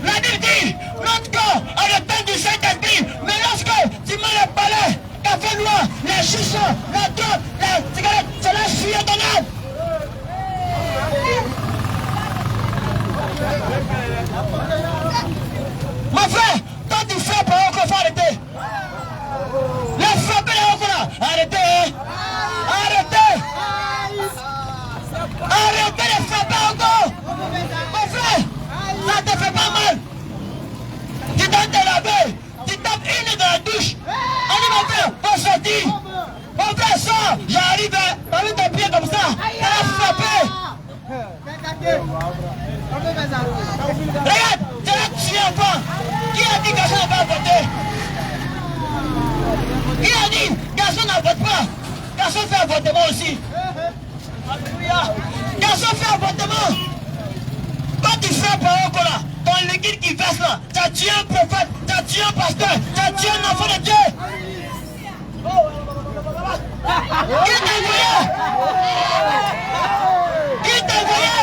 La Bible dit, notre corps a le temps du Saint-Esprit. Mais lorsque tu mets le palais, café noir, les chichons, la drogue, les cigarettes, cela fuit ton âme. Mon frère, toi tu frappes par un faut arrêter. Les frapper les là, arrêtez, hein? Arrêtez. Arrêtez de frapper encore. Mon frère, ça te fait pas mal. Tu dois te laver, tu tapes une dans la douche. Allez mon frère, faut sortir. Mon frère sort, j'arrive avec tes pieds comme ça. Elle a frappé. Regarde, tu as tué un enfant. Qui a dit garçon n'a pas voté? Qui a dit garçon n'a voté pas? Garçon fait avortement aussi. Alléluia. Garçon fait avortement. Quand tu fais par un là, ton liquide qui verse là, tu as tué un prophète, tu as tué un pasteur, tu as tué un enfant de Dieu. Qui t'a envoyé? Qui t'a envoyé?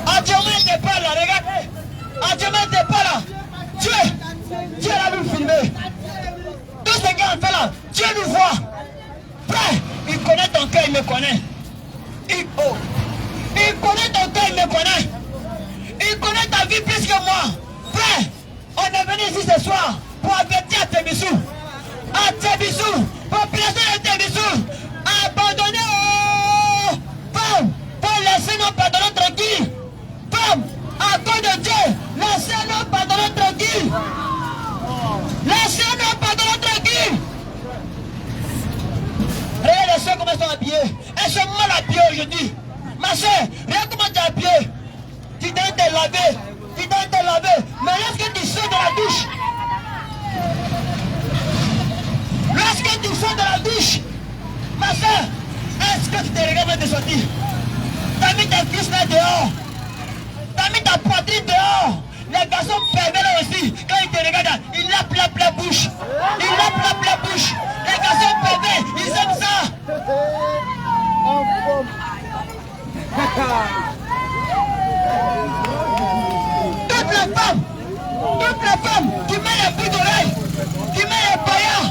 Adjama n'était pas là, regardez. Adjama n'était pas là. Dieu l'a nous filmer. Tout ce qu'on fait là, Dieu nous voit. Frère, il connaît ton cœur, il me connaît. Il connaît ton cœur, il me connaît. Il connaît ta vie plus que moi. Frère, on est venu ici ce soir pour avertir à Tébissou. À Tébissou, population de Tébissou, abandonnez femme, pour laisser nos pardonnants tranquilles. Femme, à cause de Dieu, laissez nos pardonnants tranquilles. Laissez nos pardonnants tranquilles. Regarde les soeurs comment elles sont habillées. Elles sont mal habillées aujourd'hui. Ma soeur, regarde comment tu es habillée. Tu dois te laver. Tu dois te laver. Mais lorsque tu sors de la douche, sorti. T'as mis tes fils là dehors. T'as mis ta poitrine dehors. Les garçons pervers là aussi, quand ils te regardent, ils lapent la bouche. Ils lapent la bouche. Les garçons pervers, ils aiment ça. Toutes les femmes qui mettent les bouts d'oreilles, qui mettent les paillards,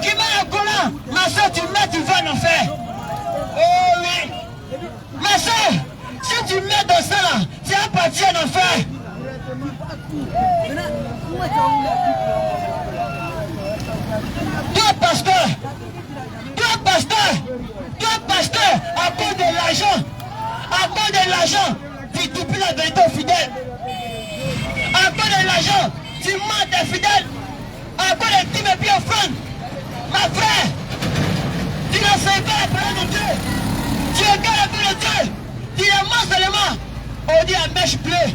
qui mettent les collants, ma soeur, tu mets, tu vas en enfer. Oh oui. Ma soeur, si tu mets dans ça là, tu vas partir en enfer. Toi pasteur, à cause de l'argent, tu doubles la vérité aux fidèles. À cause de l'argent, tu mens tes fidèles. À cause de dîmes et puis offrandes. Ma frère, tu ne sais pas la parole de Dieu. Tu regardes la parole de Dieu. Tu la manges seulement. On dit la mèche bleue.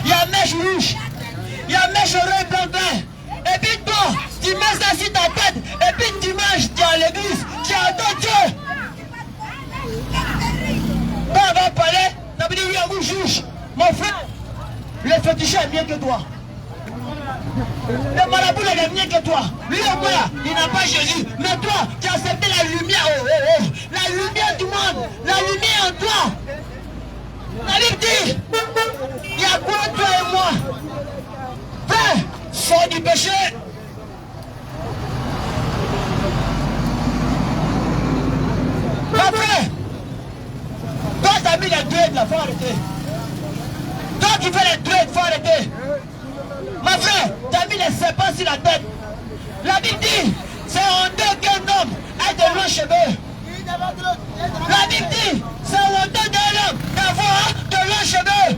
Il y a mèche rouge. Il y a mèche oreille blanc vert. Et puis toi, tu mets ça sur ta tête. Et puis tu manges, tu es à l'église. Tu adores Dieu. Quand on va parler, ça veut dire oui, on vous juge. Mon frère, le féticheur est mieux que toi. Le marabout est mieux que toi. Lui au moins, il n'a pas Jésus. Mais toi, tu as accepté la lumière. La lumière du monde. La lumière en toi. La Bible dit, il y a quoi toi et moi? Frère, sors du péché. Ma frère, toi tu as mis les dreads là, faut arrêter. Toi qui fais les dreads, faut arrêter. Ma frère, tu as mis les serpents sur la tête. La Bible dit, c'est honteux qu'un homme ait de longs cheveux. La Bible dit, c'est honteux d'un homme d'avoir de longs cheveux.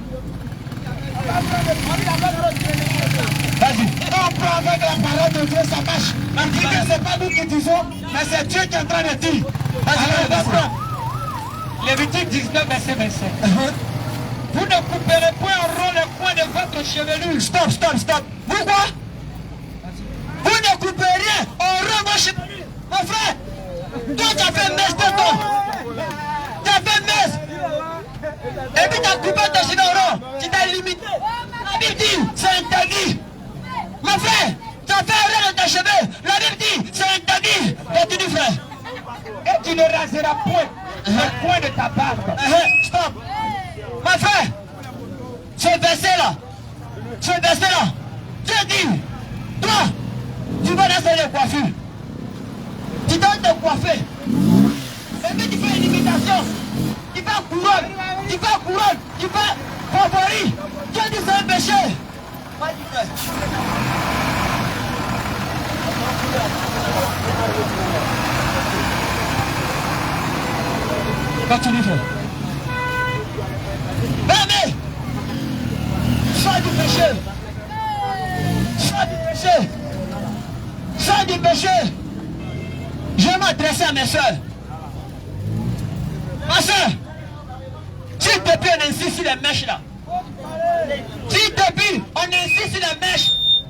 Vas-y. On prend avec la parole de Dieu, ça marche. On dit que c'est pas nous qui disons, mais c'est Dieu qui est en train de dire. Vas-y, Lévitique 19, verset 25. Vous ne couperez point en rond le coin de votre chevelure. Stop. Pourquoi? Vous ne coupez rien en rond votre chevelure. Mon frère, toi tu as fait messe de toi. Tu as fait messe. Et puis tu as coupé ton cheveux en rond. Tu t'as limité. La Bible dit, c'est interdit. Mon frère, tu as fait un rond dans tes cheveux. La Bible dit, c'est interdit. Continue, frère. Et tu ne raseras point le coin de ta barbe. Stop. Ma frère, ce verset-là, Dieu dit, toi, tu vas dans les coiffures. Tu dois te coiffer. Et puis tu fais une imitation. Tu fais couronne, tu fais favori. Dieu dit c'est un péché. Vas-y, frère. Continue, frère. Bébé, sors du péché. Sors du péché. Je vais m'adresser à mes soeurs. Ma soeur, s'il te plaît, on insiste sur les mèches là. S'il te plaît, on insiste sur les mèches.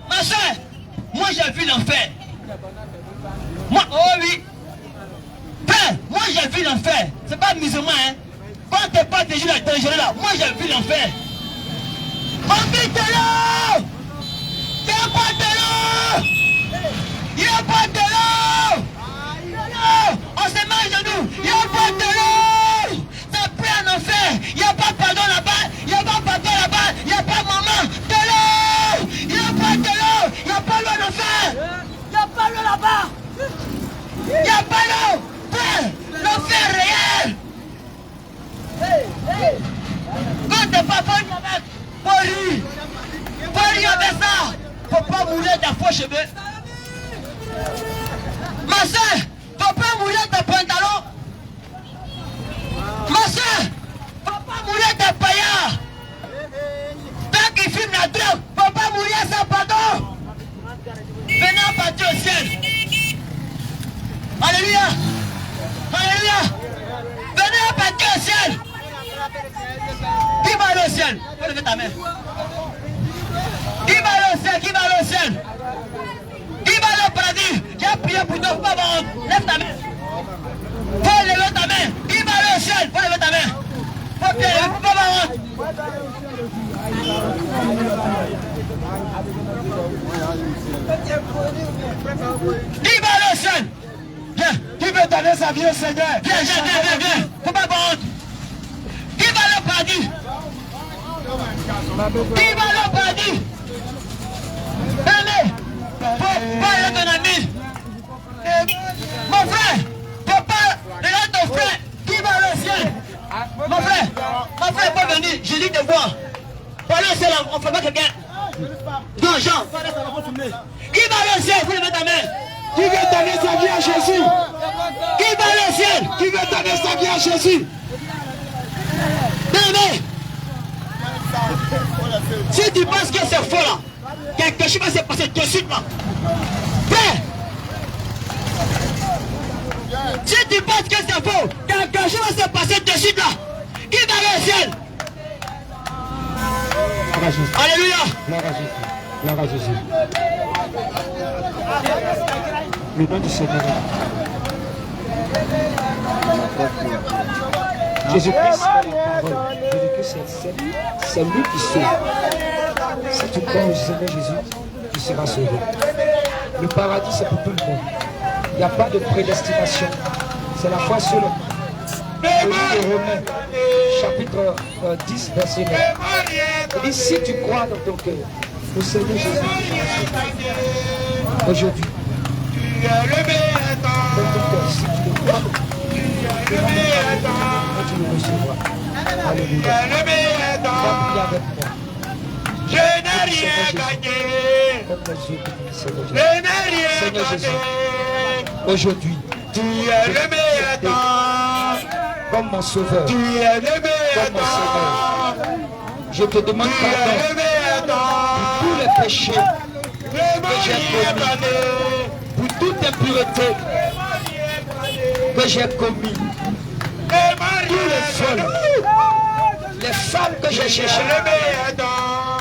Ma soeur, moi j'ai vu l'enfer. Moi, oh oui. Frère, moi j'ai vu l'enfer. C'est pas musulman, hein. Quand t'es pas déjà dangereux là, moi j'ai vu l'enfer. On vit de l'eau. Il n'y a pas de l'eau. Il n'y a pas de l'eau. On se met à genoux. Il n'y a pas de l'eau. C'est plein en enfer. Il n'y a pas pardon là-bas. Il n'y a pas papa là-bas. Il n'y a pas maman. De l'eau. Il n'y a pas de l'eau. Il n'y a pas l'eau en enfer. Il n'y a pas l'eau là-bas. Il n'y a pas l'eau. Frère, l'enfer réel. Quand t'es pas bon avec, faut rire avec ça. Faut pas mourir d'un faux cheveux. Ma soeur, faut pas mourir d'un pantalon. Ma soeur, faut pas mourir d'un paillard. Tant qu'il fume la drogue, faut pas mourir sans pardon. Venez partir au ciel. Alléluia. Alléluia. Venez partir au ciel. Qui va aller au ciel? Faut lever ta main. Qui va aller au ciel? Qui va aller au ciel? Qui va aller au paradis? J'ai prié pour toi, pas honte. Lève ta main. Faut lever ta main. Qui va aller au sa vie au Seigneur. Viens. Faut pas avoir honte. Qui va le paradis? Qui va le paradis? Aimé, faut pas être ton ami. Mon frère, faut pas regarder ton frère. Qui va le ciel? Mon frère, pas venir. Je dis de voir. Parlez au ciel, on ne fait pas quelqu'un. Non, Jean. Qui va le ciel? Vous levez ta main. Qui veut donner sa vie à Jésus? Qui va le ciel? Qui veut donner sa vie à Jésus? Aimé, si tu penses que c'est faux là, quelque chose va se passer tout de suite là. Frère, si tu penses que c'est faux, quelque chose va se passer tout de suite là. Qui va aller au ciel? Alléluia. Gloire à Jésus. Le nom du Seigneur. Jésus-Christ est la parole. Jésus-Christ, c'est lui qui sauve. Si tu crois au Seigneur Jésus, tu seras sauvé. Le paradis, c'est pour tout le monde. Il n'y a pas de prédestination. C'est la foi seule. Le livre de Romains, chapitre 10, verset 9. Il dit, si tu crois dans ton cœur, au Seigneur Jésus, aujourd'hui, dans ton cœur, si tu le crois, tu le recevras. Alléluia. Va prier avec moi. Je n'ai rien gagné. Comme les yeux du Seigneur Je Jésus. n'ai rien Seigneur Jésus, gagné. aujourd'hui, Tu es le meilleur temps. comme mon sauveur, Tu es le meilleur comme mon Seigneur, temps. je te demande Tu es le pardon meilleur temps. pour tous les péchés, que j'ai commis. Pour toute impureté que j'ai commis, tous les vols, les femmes que j'ai cherchées.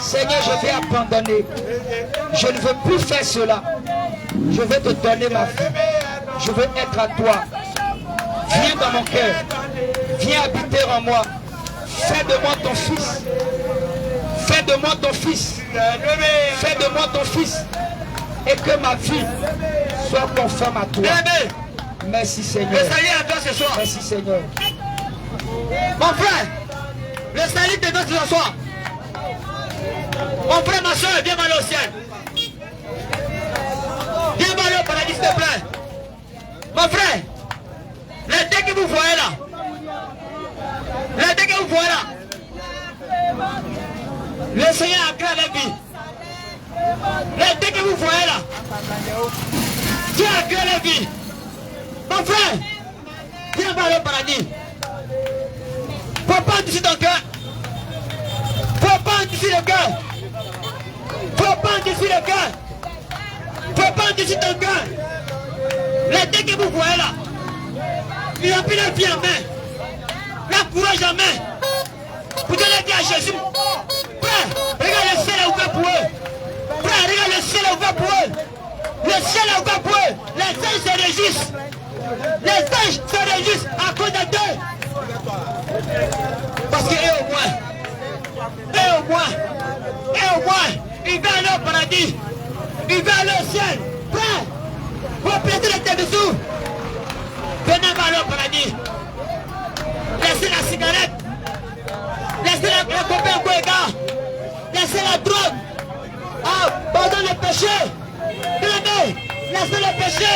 Seigneur, je vais abandonner. Je ne veux plus faire cela. Je vais te donner ma vie. Je veux être à toi. Viens dans mon cœur. Viens habiter en moi. Fais de moi ton fils. Fais de moi ton fils. Fais de moi ton fils. Et que ma vie soit conforme à toi. Merci Seigneur. Le salut à toi ce soir. Merci Seigneur. Mon frère, le salut de toi ce soir. Mon frère, ma soeur, viens m'aller au ciel. Viens m'aller au paradis, s'il te plaît. Mon frère, les deux que vous voyez là, les deux que vous voyez là, le Seigneur a créé la vie. Les deux que vous voyez là, Dieu a créé la vie. Mon frère, viens m'aller au paradis. Faut pas ici ton cœur. Faut pas ici le cœur. Faut pas ici le cœur. Faut pas ici ton cœur. Les deux que vous voyez là, il a pris la vie en main, la courage en main, pour donner la vie à Jésus. Frère, regarde le ciel est ouvert pour eux. Frère, regarde le ciel est ouvert pour eux. Le ciel est ouvert pour eux. Les anges se réjouissent. Les anges se réjouissent à cause de Dieu. Parce qu'eux au moins, il va aller au paradis. Il va aller au ciel. Frère, vous prêtez les télévisions. Venez aller au paradis. Laissez la cigarette. Laissez la copain Goéga. Laissez la drogue. Ah, pardonne le péché. Laissez le péché.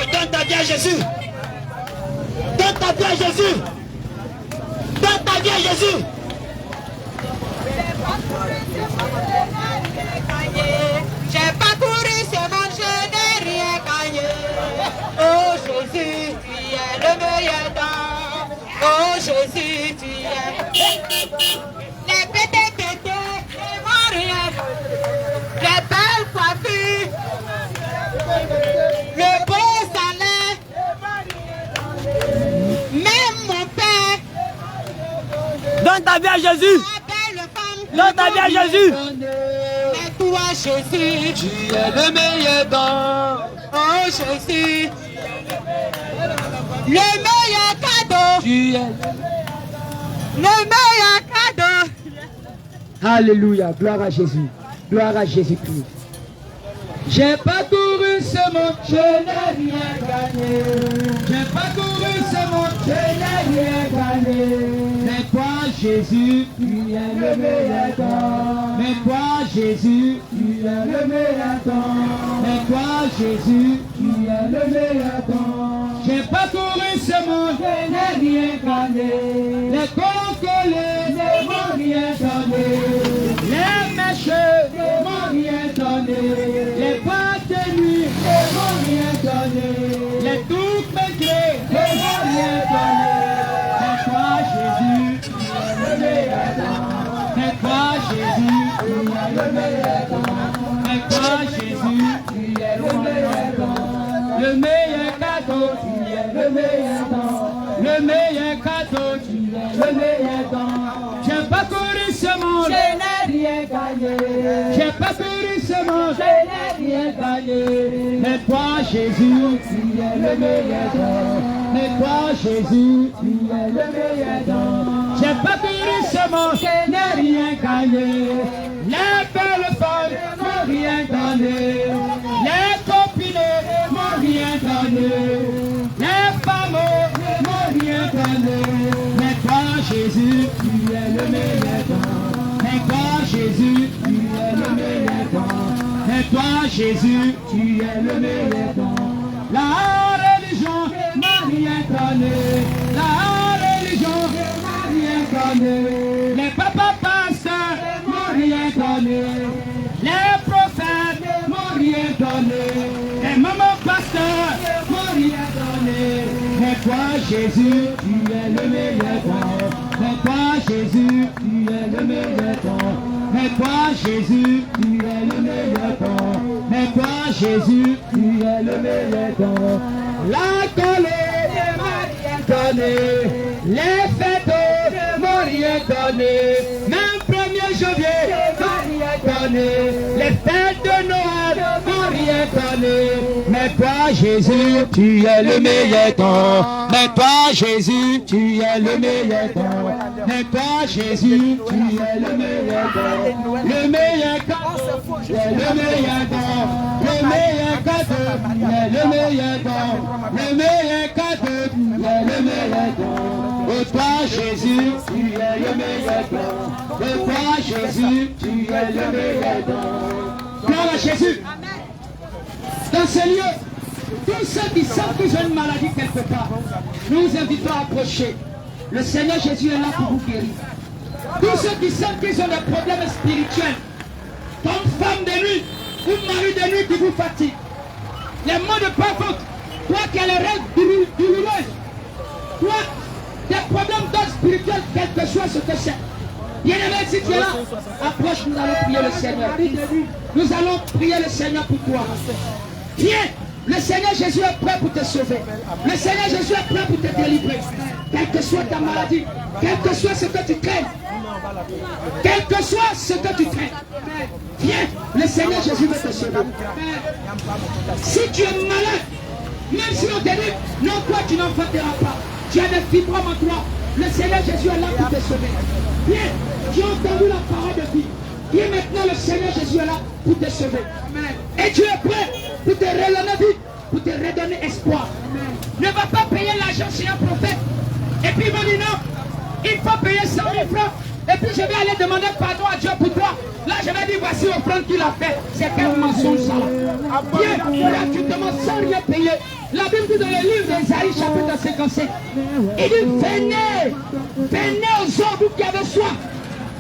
Et donne ta vie à Jésus. Donne ta vie à Jésus. Donne ta vie à Jésus. J'ai pas couru ce monde, je n'ai rien gagné. Oh Jésus, tu es le meilleur temps. Oh Jésus, tu es. Les pétés, les vont rien. Les belles coiffures. Le beau salaire. Même mon père. Donne ta vie à Jésus. Donne ta vie à Jésus. Mais toi Jésus, Tu es le meilleur don. oh Jésus, le meilleur cadeau, Tu es. le meilleur cadeau. Alléluia. Gloire à Jésus. Gloire à Jésus-Christ. J'ai parcouru ce monde, je n'ai rien gagné. J'ai parcouru ce monde, je n'ai rien gagné. Mais toi, Jésus, tu es le meilleur don. Mais toi, Jésus, tu es le meilleur don. Mais toi, Jésus, tu es le meilleur don. J'ai parcouru ce monde, je n'ai rien gagné. Les concolés ne m'ont rien donné. Les méchants ne m'ont rien donné. Les pas de nuit ne m'ont rien donné. Les tout pétrés ne m'ont rien donné. Mais toi, Jésus, tu es le meilleur don. Mais toi, Jésus, tu es le meilleur don. Mais toi, Jésus, tu es le meilleur don. Le meilleur cadeau, tu es le meilleur don. Le meilleur cadeau, tu es le meilleur don. J'ai parcouru ce monde, je n'ai rien gagné. J'ai parcouru ce monde, je n'ai rien gagné. Mais toi, Jésus, tu es le meilleur don. Mais toi, Jésus, tu es le meilleur don. J'ai parcouru ce monde, je n'ai rien gagné. Les belles femmes m'ont rien donné. Les copines m'ont rien donné. Les femmes m'ont rien donné. Mais toi, Jésus, tu es le meilleur don. Mais toi, Jésus, tu es le meilleur don. Mais toi, Jésus, tu es le meilleur don. La religion m'a rien donné. La religion m'a rien donné. Les papas pasteurs m'ont rien donné. Les prophètes m'ont rien donné. Les mamans pasteurs m'ont rien donné. Mais toi, Jésus, tu es le meilleur don. Mais toi, Jésus, tu es le meilleur don. Mais toi, Jésus, tu es le meilleur don. Mais toi, Jésus, tu es le meilleur don. La colère ne m'a rien donné. Les fêtes ne m'ont rien donné. Même 1er janvier ne m'a rien donné. Les fêtes de Noël ne m'ont rien donné. Mais toi, Jésus, tu es le meilleur don. Mais toi, Jésus, tu es le meilleur don. Mais toi, Jésus, tu es le meilleur don. Le meilleur cadeau, tu es le meilleur don. Le meilleur cadeau, tu es le meilleur don. Le meilleur cadeau, tu es le meilleur don. Oh toi, Jésus, tu es le meilleur don. Oh toi, Jésus, tu es le meilleur don. Gloire à Jésus. Dans ce lieu, tous ceux qui savent qu'ils ont une maladie quelque part, nous vous invitons à approcher. Le Seigneur Jésus est là pour vous guérir. Tous ceux qui savent qu'ils ont des problèmes spirituels, comme femme de nuit ou mari de nuit qui vous fatigue, les mots de parcours, toi qui as les règles douloureuses, toi, des problèmes d'ordre spirituel, quel que soit ce que c'est. Bien-aimé, si tu es là, approche, nous allons prier le Seigneur. Nous allons prier le Seigneur pour toi. Viens, le Seigneur Jésus est prêt pour te sauver. Le Seigneur Jésus est prêt pour te délivrer. Quelle que soit ta maladie, quel que soit ce que tu crains, quel que soit ce que tu crains, viens, le Seigneur Jésus veut te sauver. Si tu es malade, même si on te dit, non, toi tu n'enfanteras pas, tu as des fibromes en toi, le Seigneur Jésus est là pour te sauver. Viens, tu as entendu la parole de vie. Viens maintenant, le Seigneur Jésus est là pour te sauver. Et tu es prêt pour te redonner vie, pour te redonner espoir. Ne va pas payer l'argent chez un prophète. Et puis il m'a dit non, il faut payer 100 000 francs. Et puis je vais aller demander pardon à Dieu pour toi. Là je vais dire voici l'offrande qu'il a fait. C'est quel mensonge ça là. Viens, là tu demandes sans rien payer. La Bible dit dans le livre d'Ésaïe chapitre 57. Il dit venez, venez aux hommes qui avaient soif.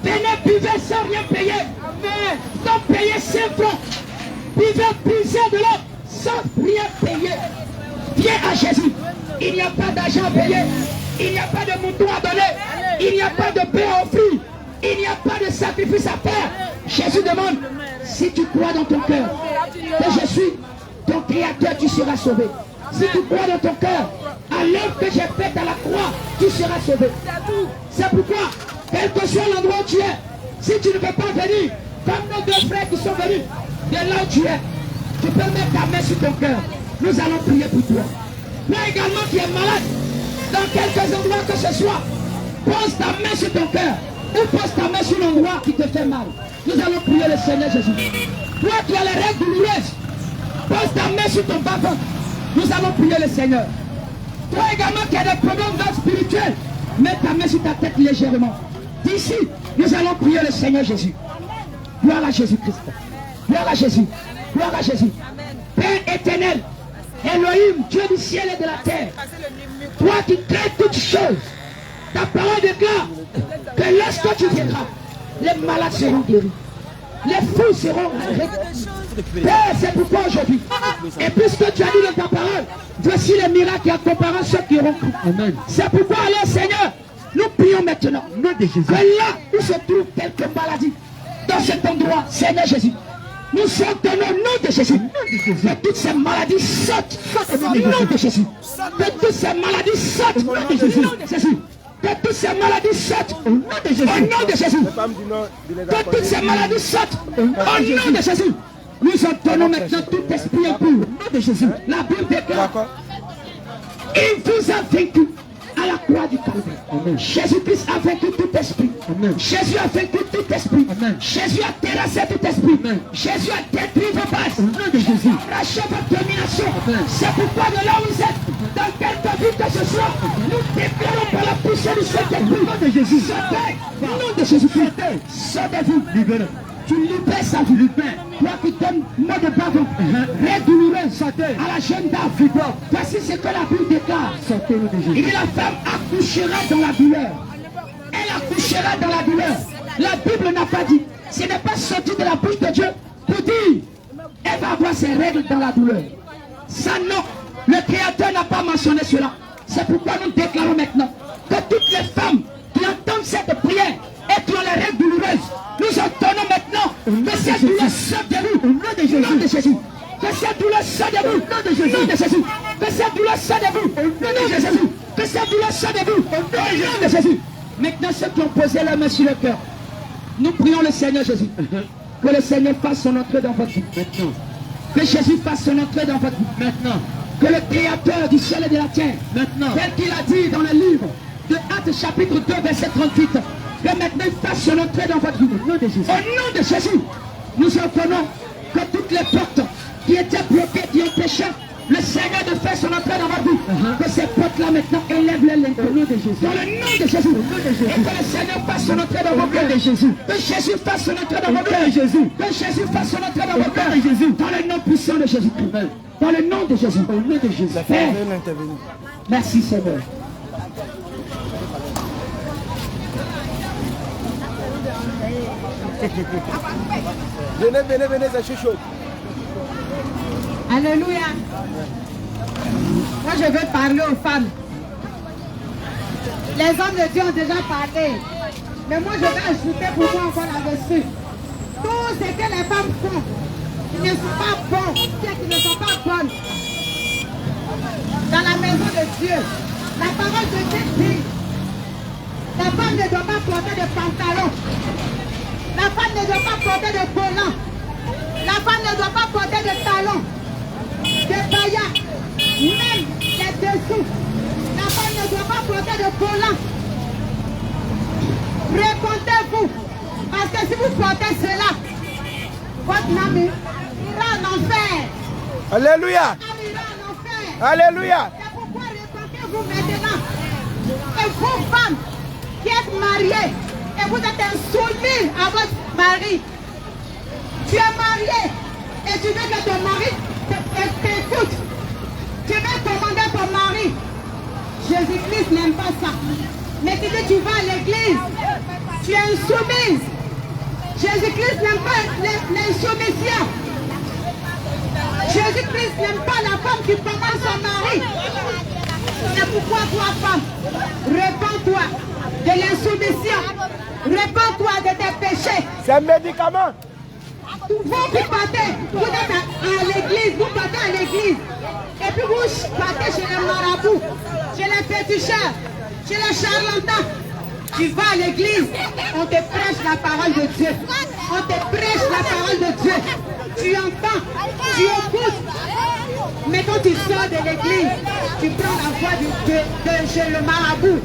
Venez, buvez sans rien payer. Sans payer 5 francs. Buvez, puisez de l'eau sans rien payer. Viens à Jésus. Il n'y a pas d'argent à payer. Il n'y a pas de mouton à donner. Il n'y a pas de paix à offrir. Il n'y a pas de sacrifice à faire. Jésus demande, si tu crois dans ton cœur que je suis ton créateur, tu seras sauvé. Si tu crois dans ton cœur à l'œuvre que j'ai faite à la croix, tu seras sauvé. C'est pourquoi, quel que soit l'endroit où tu es, si tu ne peux pas venir, comme nos deux frères qui sont venus, de là où tu es, tu peux mettre ta main sur ton cœur. Nous allons prier pour toi. Toi également qui es malade, dans quelques endroits que ce soit, pose ta main sur ton cœur ou pose ta main sur l'endroit qui te fait mal. Nous allons prier le Seigneur Jésus. Toi qui as les règles douloureuses, Pose ta main sur ton bas-ventre. Nous allons prier le Seigneur. Toi également qui as des problèmes spirituels, mets ta main sur ta tête légèrement. D'ici, nous allons prier le Seigneur Jésus. Gloire à Jésus-Christ. Gloire à Jésus. Gloire à Jésus. Père éternel, Elohim, Dieu du ciel et de la terre, toi qui crées toutes choses, ta parole déclare que lorsque tu viendras, les malades seront guéris, les fous seront arrêtés. Père, c'est pourquoi aujourd'hui, et puisque tu as dit dans ta parole, voici les miracles qui accompagneront ceux qui auront cru. C'est pourquoi alors Seigneur, nous prions maintenant que là où se trouve quelque maladie, dans cet endroit, Seigneur Jésus, nous sommes dans le nom de Jésus. Que toutes ces maladies sortent au nom de Jésus. Que toutes ces maladies sortent au nom de Jésus. Que toutes ces maladies sortent au nom de Jésus. Au nom de Jésus. Que toutes ces maladies sortent au nom de Jésus. Nous entendons maintenant tout esprit impur au nom de Jésus. La Bible déclare, il vous a vaincu à la croix du Calvaire. Jésus-Christ a vaincu tout esprit. Jésus a vaincu tout esprit. Jésus a terrassé tout esprit. Jésus a détruit vos bases. Arraché votre domination. C'est pourquoi de là où vous êtes, dans quelque vie que ce soit, nous déclarons par la puissance du Saint-Esprit. Au nom de Jésus. Au nom de Jésus-Christ. Sauvez-vous. Tu libères sa vie. Toi qui donnes mot de bavon, règle douloureuse à la jeune dame. Voici ce que la Bible déclare. Et la femme accouchera dans la douleur. Elle accouchera dans la douleur. La Bible n'a pas dit. Ce n'est pas sorti de la bouche de Dieu pour dire elle va avoir ses règles dans la douleur. Ça non. Le Créateur n'a pas mentionné cela. C'est pourquoi nous déclarons maintenant que toutes les femmes qui entendent cette prière et qui ont les règles douloureuses, nous entendons maintenant que cette douleur sort de vous. Au nom de Jésus. Que cette douleur sort de vous. Au nom de Jésus. Que cette douleur sort de vous. Au nom de Jésus. Que cette douleur sort de vous. Au nom de Jésus. Maintenant, ceux qui ont posé la main sur le cœur, nous prions le Seigneur Jésus. Que le Seigneur fasse son entrée dans votre vie. Maintenant. Que Jésus fasse son entrée dans votre vie. Maintenant. Que le Créateur du ciel et de la terre, maintenant, tel qu'il a dit dans le livre de Actes chapitre 2 verset 38, que maintenant il fasse son entrée dans votre vie. Au nom de Jésus. Au nom de Jésus, nous entendons que toutes les portes qui étaient bloquées, qui empêchaient le Seigneur de faire son entrée dans votre vie, que ces portes-là maintenant élèvent les lignes. Au nom de Jésus. Dans le nom de Jésus. Et que le Seigneur fasse son entrée dans votre cœur. Que Jésus fasse son entrée dans votre cœur. Que Jésus fasse son entrée dans votre cœur. Dans le nom puissant de Jésus. Dans le nom de Jésus. Au nom de Jésus. Père, merci Seigneur. Venez, c'est chaud. Alléluia. Moi, je veux parler aux femmes. Les hommes de Dieu ont déjà parlé. Mais moi, je vais ajouter pour moi encore là-dessus. Tout ce que les femmes font, ils ne sont pas bons, qui ne sont pas bonnes. Dans la maison de Dieu, la parole de Dieu dit, la femme ne doit pas porter de pantalon. La femme ne doit pas porter de collants. La femme ne doit pas porter de talons, de paillas, même les dessous. La femme ne doit pas porter de collants. Répondez-vous. Parce que si vous portez cela, votre âme ira en enfer. Alléluia. Votre âme ira en enfer. Alléluia. C'est pourquoi répondez-vous maintenant. Et vous, femmes, qui êtes mariées, et vous êtes insoumis à votre mari. Tu es marié et tu veux que ton mari t'écoute. Tu veux commander ton mari. Jésus-Christ n'aime pas ça. Mais tu dis tu vas à l'église. Tu es insoumise. Jésus-Christ n'aime pas l'insoumission. Jésus-Christ n'aime pas la femme qui commande son mari. C'est pourquoi toi, femme, répands-toi de l'insoumission. Répands-toi de tes péchés. C'est un médicament. Vous qui partez, vous êtes à l'église, vous partez à l'église. Et puis vous partez chez les marabouts, chez les féticheurs, chez les charlatans. Tu vas à l'église, on te prêche la parole de Dieu. On te prêche la parole de Dieu. Tu entends, tu écoutes. Mais quand tu sors de l'église, tu prends la voie de chez le marabout.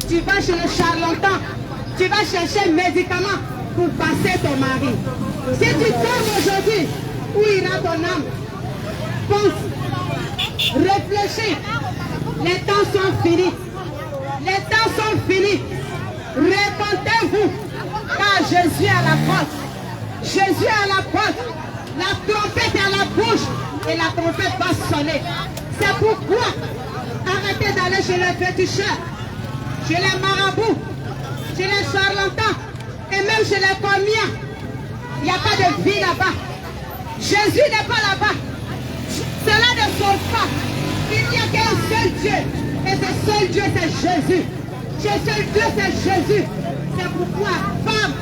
Tu vas chez le charlatan. Tu vas chercher un médicament pour passer ton mari. Si tu tombes aujourd'hui, où ira ton âme? pense, réfléchis. Les temps sont finis. Les temps sont finis. Répentez-vous. Car Jésus est à la porte. Jésus est à la porte. La trompette est à la bouche. Et la trompette va sonner. C'est pourquoi arrêtez d'aller chez les féticheurs, chez les marabouts, chez les charlatans et même chez les commiens. Il n'y a pas de vie là-bas. Jésus n'est pas là-bas. Cela ne sauve pas. Il n'y a qu'un seul Dieu. Et ce seul Dieu, c'est Jésus. Ce seul Dieu, c'est Jésus. C'est pourquoi, femme,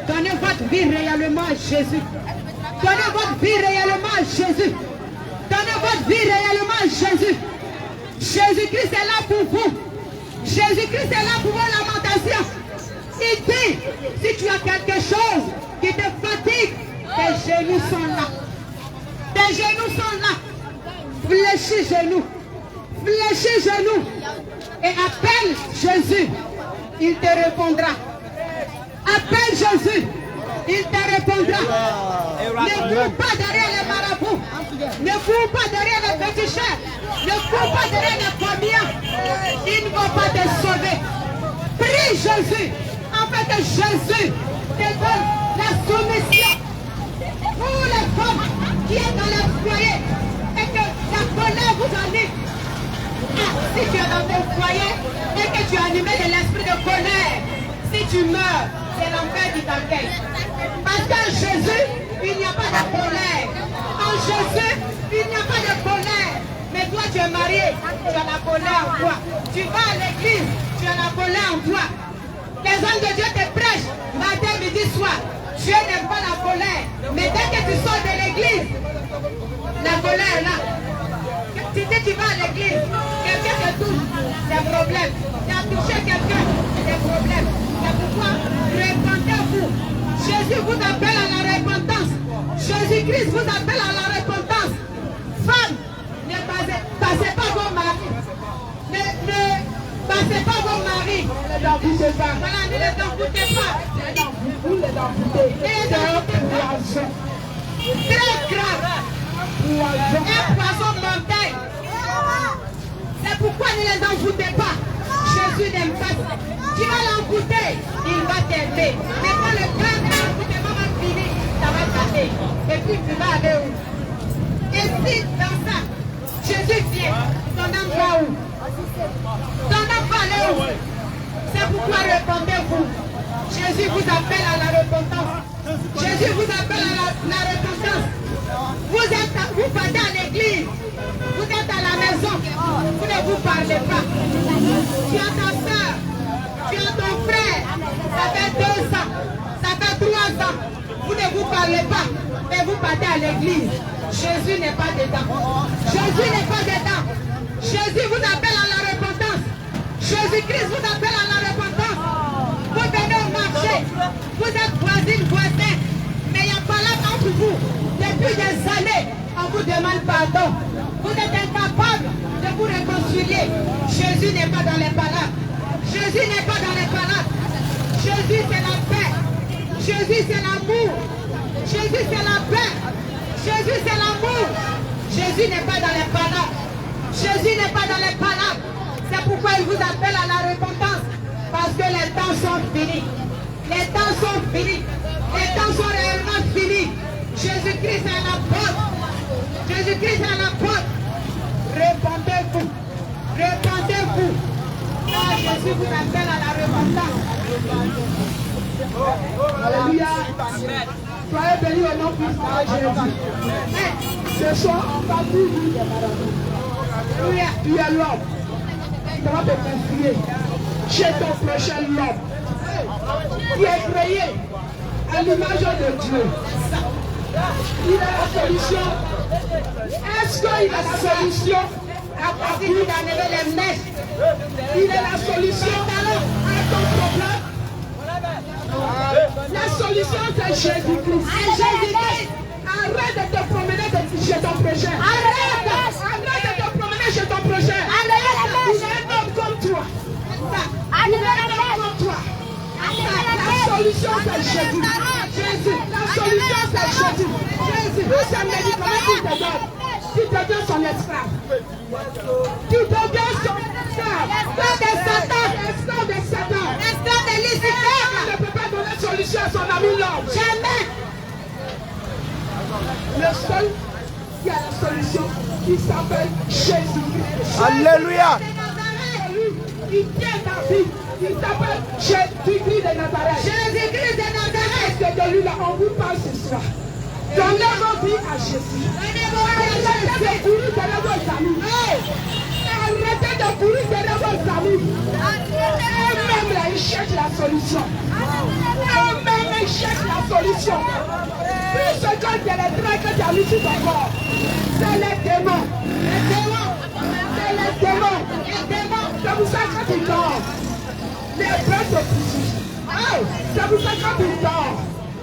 donnez votre vie réellement à Jésus. Donnez votre vie réellement à Jésus. Donnez votre vie réellement à Jésus. Jésus-Christ est là pour vous. Jésus-Christ est là pour vos lamentations. Il dit, si tu as quelque chose qui te fatigue, tes genoux sont là. Tes genoux sont là. Fléchis genoux. Fléchis genoux. Et appelle Jésus. Il te répondra. Appelle Jésus. Il te répondra. Ne cours pas derrière les marabouts. Ne cours pas derrière les féticheurs. Ne cours pas derrière les commiens. Ils ne vont pas te sauver. Prie Jésus. En fait, Jésus te donne la soumission. Pour les femmes qui sont dans le foyer et que la colère vous anime. Si tu es dans ton foyer et que tu es animé de l'esprit de colère, si tu meurs, c'est l'enfer qui t'accueille. Parce qu'en Jésus, il n'y a pas de colère. En Jésus, il n'y a pas de colère. Mais toi, tu es marié, tu as la colère en toi. Tu vas à l'église, tu as la colère en toi. Les hommes de Dieu te prêchent matin, midi, soir. Dieu n'aime pas la colère. Mais dès que tu sors de l'église, la colère est là. Si tu vas à l'église, quelqu'un te touche, c'est un problème. Tu as touché quelqu'un, c'est un problème. C'est pourquoi répentez-vous. Jésus vous appelle à la repentance. Jésus-Christ vous appelle à la repentance. Femme, ne passez pas vos maris. Ne passez pas vos maris. Ne les envoûtez pas. Voilà, ne les envoûtez pas. Vous les envoûtez. Très grave. Un poison mortel. C'est pourquoi ne les envoûtez pas. Jésus n'aime pas ça. Tu vas l'envoûter, il va t'aimer. Mais quand le grand envoûtement va finir, ça va t'aimer. Et puis tu vas aller où? Et si dans ça, Jésus vient, ton âme va où? Ton âme va aller où? C'est pourquoi répondez-vous. Jésus vous appelle à la repentance. Jésus vous appelle à la repentance. Vous partez à l'église, vous êtes à la maison, vous ne vous parlez pas. Tu as ta soeur, tu as ton frère, ça fait 2 ans, ça fait 3 ans, vous ne vous parlez pas, mais vous partez à l'église. Jésus n'est pas dedans. Jésus n'est pas dedans. Jésus vous appelle à la repentance. Jésus-Christ vous appelle à la repentance. Vous venez au marché, vous êtes voisins, mais il n'y a pas là entre vous. Depuis des années, on vous demande pardon. Vous êtes incapable de vous réconcilier. Jésus n'est pas dans les palabres. Jésus n'est pas dans les palabres. Jésus c'est la paix. Jésus c'est l'amour. Jésus c'est la paix. Jésus c'est l'amour. Jésus n'est pas dans les palabres. Jésus n'est pas dans les palabres. C'est pourquoi il vous appelle à la repentance. Parce que les temps sont finis. Les temps sont finis. Les temps sont réellement finis. Jésus-Christ est à la porte. Jésus-Christ est à la porte. Répondez-vous. Répondez-vous. Car Jésus vous appelle à la repentance. Alléluia. Soyez bénis au nom puissant de Jésus. Ce soir, on va vous dire tu es l'homme. Ça va te construire. Chez ton prochain l'homme. Tu es créé à l'image de Dieu. Il a la solution. Est-ce qu'il a la solution à partir d'enlever les mèches? Il a la solution à ton problème. La solution c'est Jésus-Christ. Jésus-Christ. Arrête de te promener chez ton prochain. Arrête de te promener chez ton prochain. Il est un homme comme toi. Il est un homme comme toi. La solution c'est Jésus. Jésus. La solution c'est Jésus. Jésus. C'est un médicament qui te donne. Si deviens son esclave. Tu deviens son esclave. Esclave de Satan. Esclave de Satan. Esclave de Lucifer. On ne peut pas donner solution à son ami l'homme. Jamais. Le seul qui a la solution, il s'appelle Jésus. Alléluia. Il tient ta vie. Il s'appelle Jésus-Christ de Nazareth. Jésus-Christ de Nazareth. C'est de lui là, on vous parle ce soir. Donnez vos vies à Jésus. Arrêtez de courir derrière vos amis. Arrêtez de courir derrière vos amis. Eux-mêmes là, ils cherchent la solution. Eux-mêmes, ils cherchent la solution. Tout ce que tu as les traits que tu as mis sur ton corps, c'est les démons. Les démons. C'est les démons. Les démons. C'est pour ça que quand tu dors, les bœufs te poussent. C'est pour ça que quand tu dors,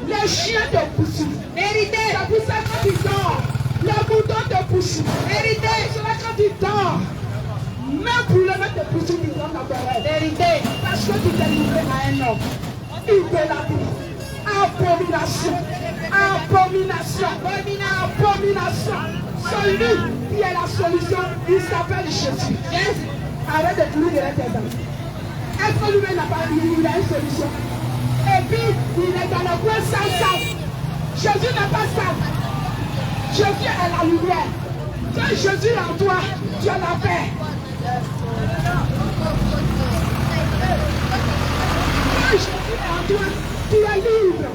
les chiens te poussent. Vérité. C'est pour ça que quand tu dors, les moutons te poussent. Vérité. C'est là quand tu dors, même pour le mettre te poussent, tu donnes la parole. Vérité. Parce que tu t'es livré à un homme. Idolâtrie. Abomination. Abomination. Abomination. Celui qui est la solution, il s'appelle Jésus. Arrête de courir derrière tes dents. Est-ce que lui-même n'a pas dit qu'il a une solution? Et puis, il est dans le coin sans. Jésus n'est pas sale. Jésus est la lumière. Quand Jésus est en toi, tu as la paix. Quand Jésus est en toi, tu es libre.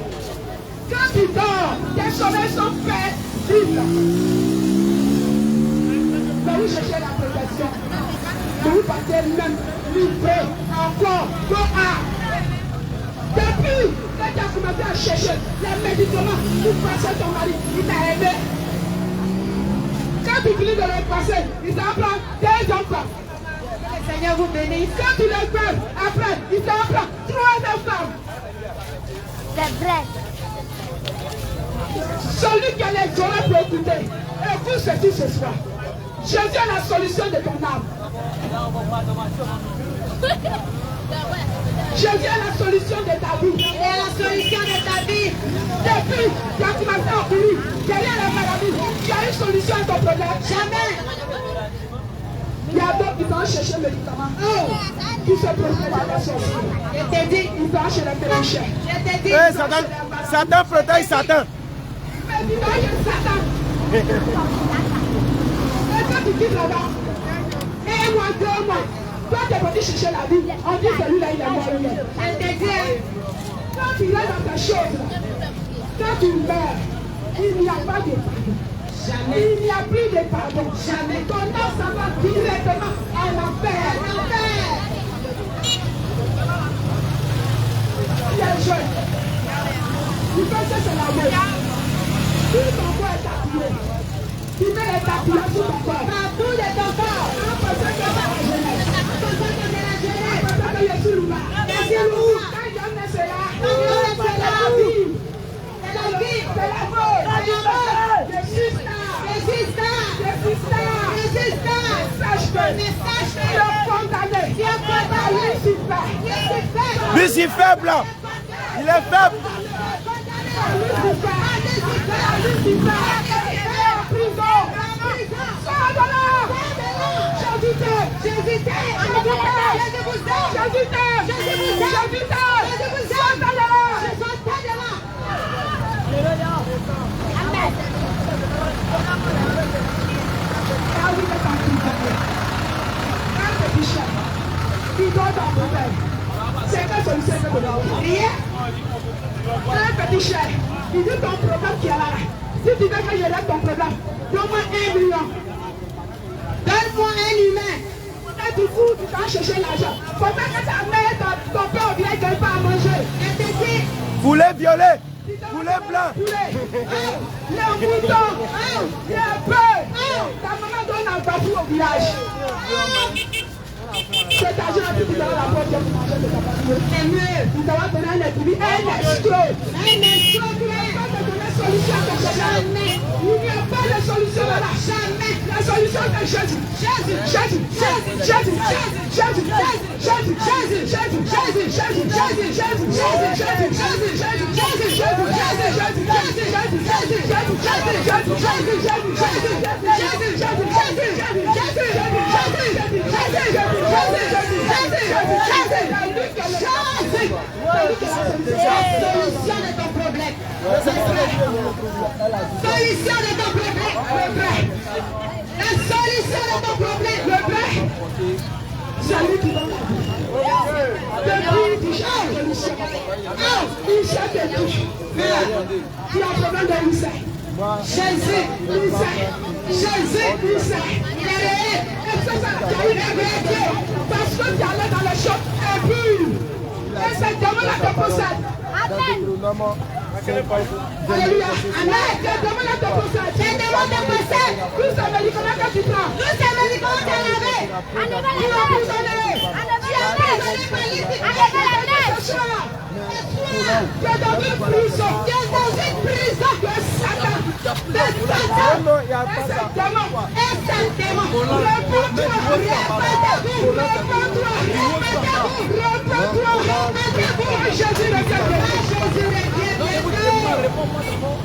Quand tu dors, tes sommeils sont faits libres. Mais vous cherchez la protection. Mais vous partez même libre encore. Go à. Depuis que tu as commencé à chercher les médicaments pour passer ton mari, il t'a aidé. Quand tu finis de les passer, il t'en prend des enfants. Le Seigneur vous bénisse. Quand tu les fais, après, il t'en prend 3 femmes. C'est vrai. Celui qui a les oreilles pour écouter, écoute ceci ce soir. Jésus est la solution de ton âme. Jésus est la solution de ta vie. Il est la solution de ta vie. Depuis, tu as commencé à courir derrière la maladie. Tu as une solution à ton problème. Jamais. Il y a d'autres qui vont chercher le médicament. Qui se protègent par la sorcière. Je t'ai dit, ils vont chez les pécheurs. Je t'ai dit, Satan protège Satan. Mais tu vas chez Satan. Et quand tu quittes là-bas, 1 mois, 2 mois, toi tu es parti chercher la vie, on dit que celui-là il est mort. Je te dis, quand tu es dans ta chose, quand tu meurs, il n'y a pas de pardon. Jamais. Il n'y a plus de pardon. Jamais. Ton âme s'en va directement en enfer. Il est jeune. Il pense que c'est la mort. Tout ton corps est tapillé. Tu mets les tapillés sur ton corps. Partout de ton corps. On pense que c'est la jeunesse. On pense que c'est la jeunesse. On pense que je suis lourd. Je suis lourd. Quand je me suis là, c'est la vie. C'est la vie. C'est la mort. Je suis star. Je suis star. Je suis star. Je suis star. Message que le condamné. Tu es condamné. Lucifer. Lucifer blanc. Il est faible. C'est quoi solution que tu dois rien? Un petit cher, il dit ton problème qui est là. Si tu veux que je lève ton problème, donne-moi 1 million. Donne-moi un humain. Quand tu fous, tu vas chercher l'argent. Faut pas que ta mère, ton père, il ne donne pas à manger. Je te dis. Poulet violet. Poulet blanc. Les moutons. Les bœufs. Ta maman donne un bafou au village. Cet argent, tu dois la porte pour manger de ta famille. C'est mieux. Tu dois donner un escroc. Un escroc. Un escroc qui va pas te donner solution à ton problème. Il n'y a pas de solution là. Jamais. La solution c'est Jésus. Jésus. Jésus. Jésus. Jésus. Jésus. Jésus. Jésus. Jésus. Jésus. Jésus. Jésus. Jésus. Jésus. Jésus. Jésus. Jésus. Solution de ton problème. Solution de ton problème. La solution de ton problème. Le Père. C'est lui qui va depuis tu changes de mission. Il cherche de touche. Tu as un problème de lycée. Jésus, lycée. Jésus, lycée. Il est réel. Et ça, tu as eu un vrai Dieu. Parce que tu allais dans le shop et puis. Et c'est demain là te possède. Amen. Alléluia. Amen. C'est demain là te possède. C'est demain te possède. Tous ces médicaments que tu prends. Tous ces médicaments que tu as lavés. Enlevez les mains. Tu es dans une prison. Tu es dans une prison de Satan. De Satan. Et c'est démon. Réponds-toi. Réponds-toi. Jésus revient.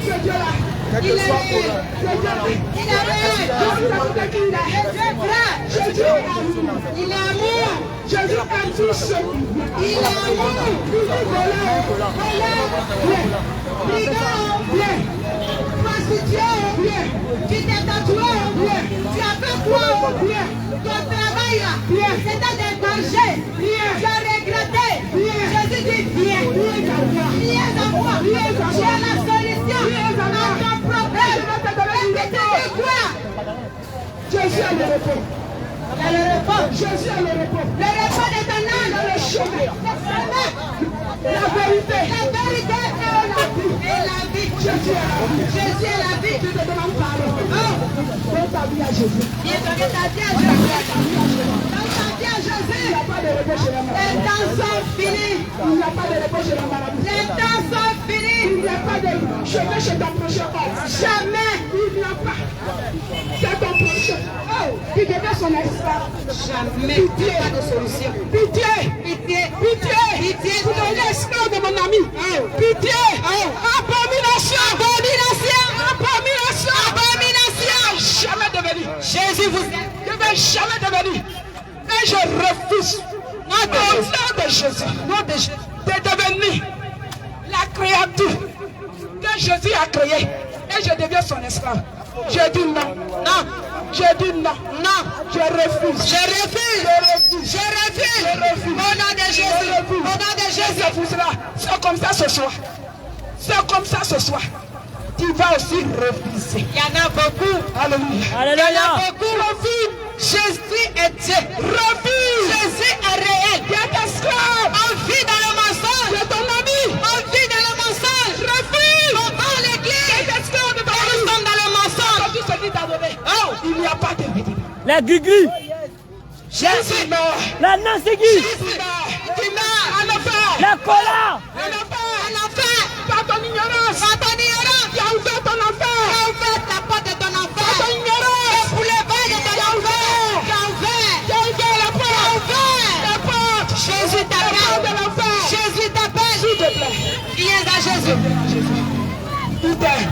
Ce Dieu-là. Il est amour. Jésus aime tous. Il est amour. Bien. Prostitué, bien. Tu t'es tatoué, bien. Tu as fait quoi, bien. Ton travail, bien. C'était des dangers, bien. Tu as regretté, bien. Jésus dit, bien. Viens à moi. Tu as la solution à ton problème. Mais tu dis quoi? Jésus a le repos. Jésus a le repos. Le repos de ton âme. Dans le chemin. La vérité. La vérité et la vie. Jésus est la vie. Tu te demandes pardon. Donne ta vie à Jésus. Viens donner ta vie à Jésus. Donne ta vie à Jésus. Il n'y a pas de repos chez la maladie. Les temps sont finis. Il n'y a pas de repos chez la maladie. Les temps sont finis. Il n'y a pas de chemin chez ton prochain. Jamais. Il n'y a pas. C'est ton prochain. Il devient son esclave. Jamais. Pitié. Pas de solution. Pitié. Pitié. Pitié. Pitié. Vous êtes l'esclave de mon ami. Pitié. Abomination. Abomination. Abomination. Abomination. Jamais devenu. Jésus vous aime. Je ne vais jamais devenir. Et je refuse. Au nom de Jésus. De devenir la créature que Jésus a créée. Et je deviens son esclave. Je dis non. Non. Je dis non. Non. Je refuse. Je refuse. Je refuse. Je refuse. Je refuse. Au nom de Jésus. Au nom de Jésus. C'est comme ça ce soir. C'est comme ça ce soir. Tu vas aussi refuser. Il y en a beaucoup. Alléluia. Alléluia. Il y en a beaucoup. Refuse. Jésus est Dieu. Refuse. Jésus est réel. Tu es esclave. On vit dans le mensonge. Tu es ton ami. On vit dans le mensonge. Refuse. On va à l'église. Tu es esclave de ton ami. Nous sommes dans le mensonge. Quand tu te dis d'adonner. Oh, il n'y a pas de vérité. La Guigui. Jésus meurt. La Nansegui. Jésus meurt. Tu meurs. En enfer. La Cola. En enfer. En enfer. Par ton ignorance. Par ton ignorance. Tu as ouvert ton enfer. Tu as ouvert la porte de ton enfer. Par ton ignorance. Et pour le bail de ton enfer. Tu as ouvert. Tu as ouvert la porte. Tu as ouvert la porte. Jésus t'appelle. De l'enfer. Jésus t'appelle. S'il te plaît. Viens à Jésus. Il t'aime.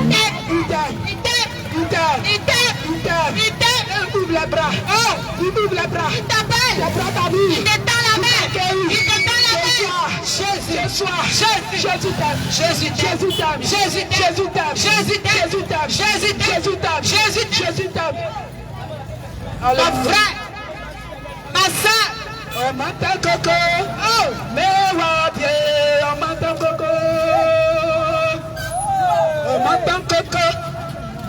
Il t'aime. Il t'aime. Il t'aime. Il t'aime. Il t'aime. Il t'aime. Il ouvre les bras. Oh, il ouvre les bras. Il t'appelle. Il prend ta vie. Il te tend la main. Il te tend la main. Jésus. Ce soir. Jésus t'aime. Jésus t'aime. Jésus t'aime. Jésus t'aime. Jésus t'aime. Jésus t'aime. Jésus t'aime. Jésus t'aime. Jésus t'aime. Mon frère. Ma soeur. On m'entend coco. Oh. Mais Dieu. On m'entend coco. On m'entend coco.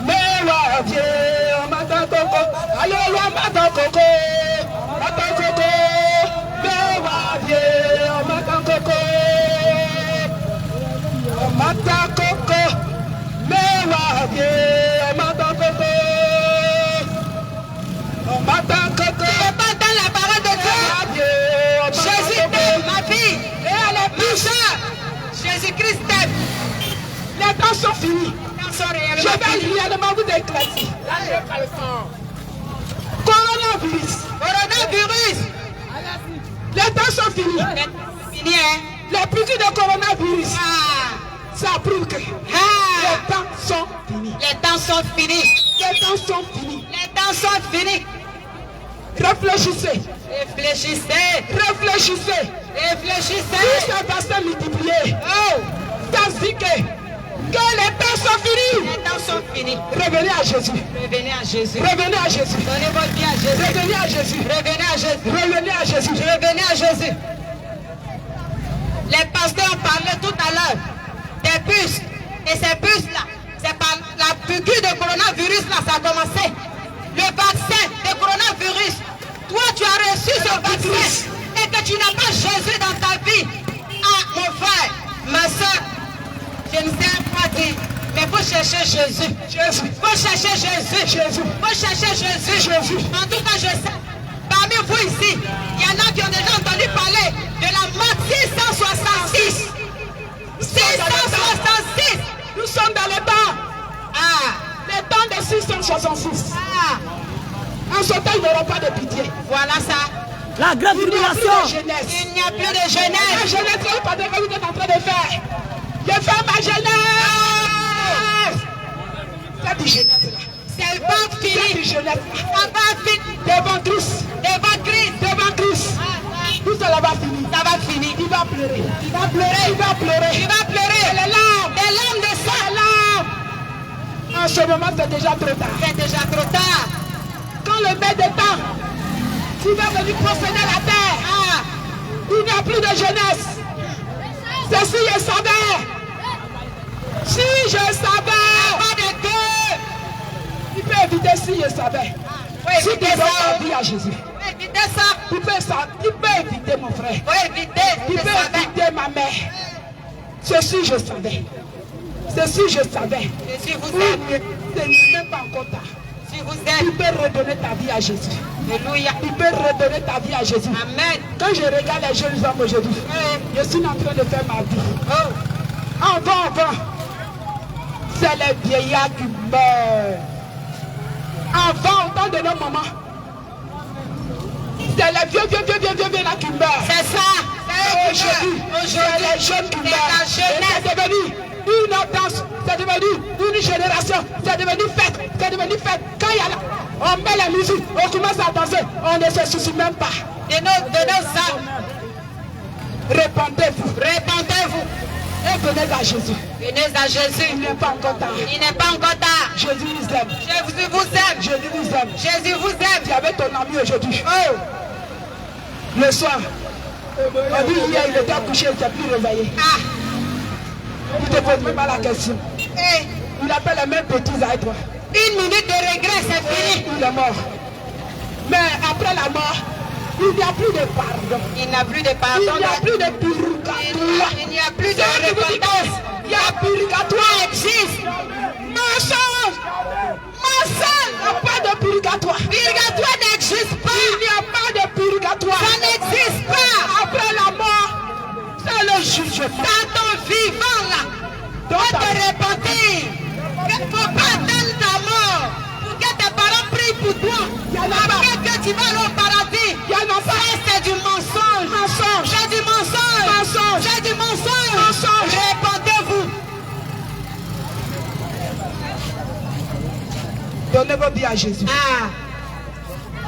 Mais Dieu. On m'entend coco. Allô, on m'entend coco. On m'entend coco. Mais Dieu. On m'entend coco. On m'entend coco. Mais Dieu. On m'entend coco. On m'entend coco. Tu veux pas dans la parole de Dieu. Jésus t'aime, ma fille. Et elle est puissante. Jésus-Christ t'aime. Les temps sont finis. Je vais réellement vous éclaircir. Coronavirus. Les temps sont finis. Fini, hein? Les piqûres de coronavirus. Ça prouve que les temps sont finis. Les temps sont finis. Les temps sont finis. Les temps sont finis. Réfléchissez. Réfléchissez. Réfléchissez. Réfléchissez. Si c'est passé multiplié. Ça se dit que les temps sont finis. Les temps sont finis. Revenez à Jésus. Revenez à Jésus. Revenez à Jésus. Donnez votre vie à Jésus. Revenez à Jésus. Revenez à Jésus. Revenez à Jésus. Revenez à Jésus. Les pasteurs parlaient tout à l'heure des puces. Et ces puces-là, c'est par la piqûre de coronavirus, là, ça a commencé. Le vaccin de coronavirus. Toi, tu as reçu ce vaccin et que tu n'as pas Jésus dans ta vie. Ah, mon frère, ma soeur, je ne sais pas dire, mais il faut chercher Jésus. Jésus. Faut chercher Jésus. Jésus. Faut chercher Jésus. Jésus. En tout cas, je sais, parmi vous ici, il y en a qui ont déjà entendu parler de la mort 666. 666. Nous sommes dans le temps. Le temps de 666. En ce temps, il n'y aura pas de pitié. Voilà ça. La grande Il n'y a plus tribulation. de jeunesse. Il n'y a plus de La jeunesse. jeunesse, c'est pas de ce que vous êtes en train de faire. Je fais ma jeunesse. C'est du jeunesse là. C'est pas C'est du fini. jeunesse là. Ça va finir. Devant Christ. Devant Christ. Devant Christ. Tout cela va finir. Ça va finir. Il va pleurer. Il va pleurer. Il va pleurer. Il va pleurer. Et les larmes. Des larmes de sang. En ce moment, c'est déjà trop tard. C'est déjà trop tard. Quand le maître des temps, il va venir posséder la terre. Il n'y a plus de jeunesse. C'est si je savais. Si je savais. Pas de Dieu. Il peut éviter si je savais. Si tu donnes ta vie à Jésus. Faut éviter ça. Il peut éviter mon frère. Faut éviter. Il Je peut savais. éviter ma mère. Ceci je savais. Ceci je savais. Si vous Oui, êtes. ce n'est même pas encore tard. Si vous Il êtes. peut redonner ta vie à Jésus. Alléluia. Il peut redonner ta vie à Jésus. Amen. Quand je regarde les jeunes hommes aujourd'hui, je suis en train de faire ma vie. Avant, c'est les vieillards qui meurent. Avant, au temps de nos mamans, c'est les vieux là qui meurent. C'est ça. Aujourd'hui, c'est les jeunes qui meurent. Et c'est devenu une danse, c'est devenu une génération, c'est devenu fête, c'est devenu fête. Quand il y a là, on met la musique, on commence à danser, on ne se soucie même pas. De nos âmes. Répentez-vous Répentez-vous. et venez à Jésus. Venez à Jésus. Il n'est pas encore tard. Il n'est pas encore tard. Jésus vous aime. Jésus vous aime. Jésus vous aime. Jésus vous aime. Tu avais ton ami aujourd'hui. Le soir, on dit hier, il était couché, il ne s'est plus réveillé. Il te pose même pas la question. Et Il appelle les mêmes petits avec toi. une minute de regret, c'est fini. Il est mort. Mais après la mort, il n'y a plus de pardon. Il n'y a plus de Il pardon. n'y a plus de purgatoire. Il n'y a plus de C'est ce que vous dites. repentance. Il y a purgatoire. Existe. Mensonge. Mensonge. Il n'y a pas de purgatoire. Purgatoire n'existe pas. Il n'y a pas de purgatoire. Ça n'existe pas. Après la mort, c'est le jugement. Dans ton vivant là, dois te repentir. Il ne faut pas attendre ta mort pour que tes parents prient pour toi. Après que tu vas aller au paradis. Il y en a pas. Ça, c'est du mensonge. Mensonge. C'est du mensonge. Mensonge. C'est du mensonge. Mensonge. Répentez-vous. Donnez vos vies à Jésus.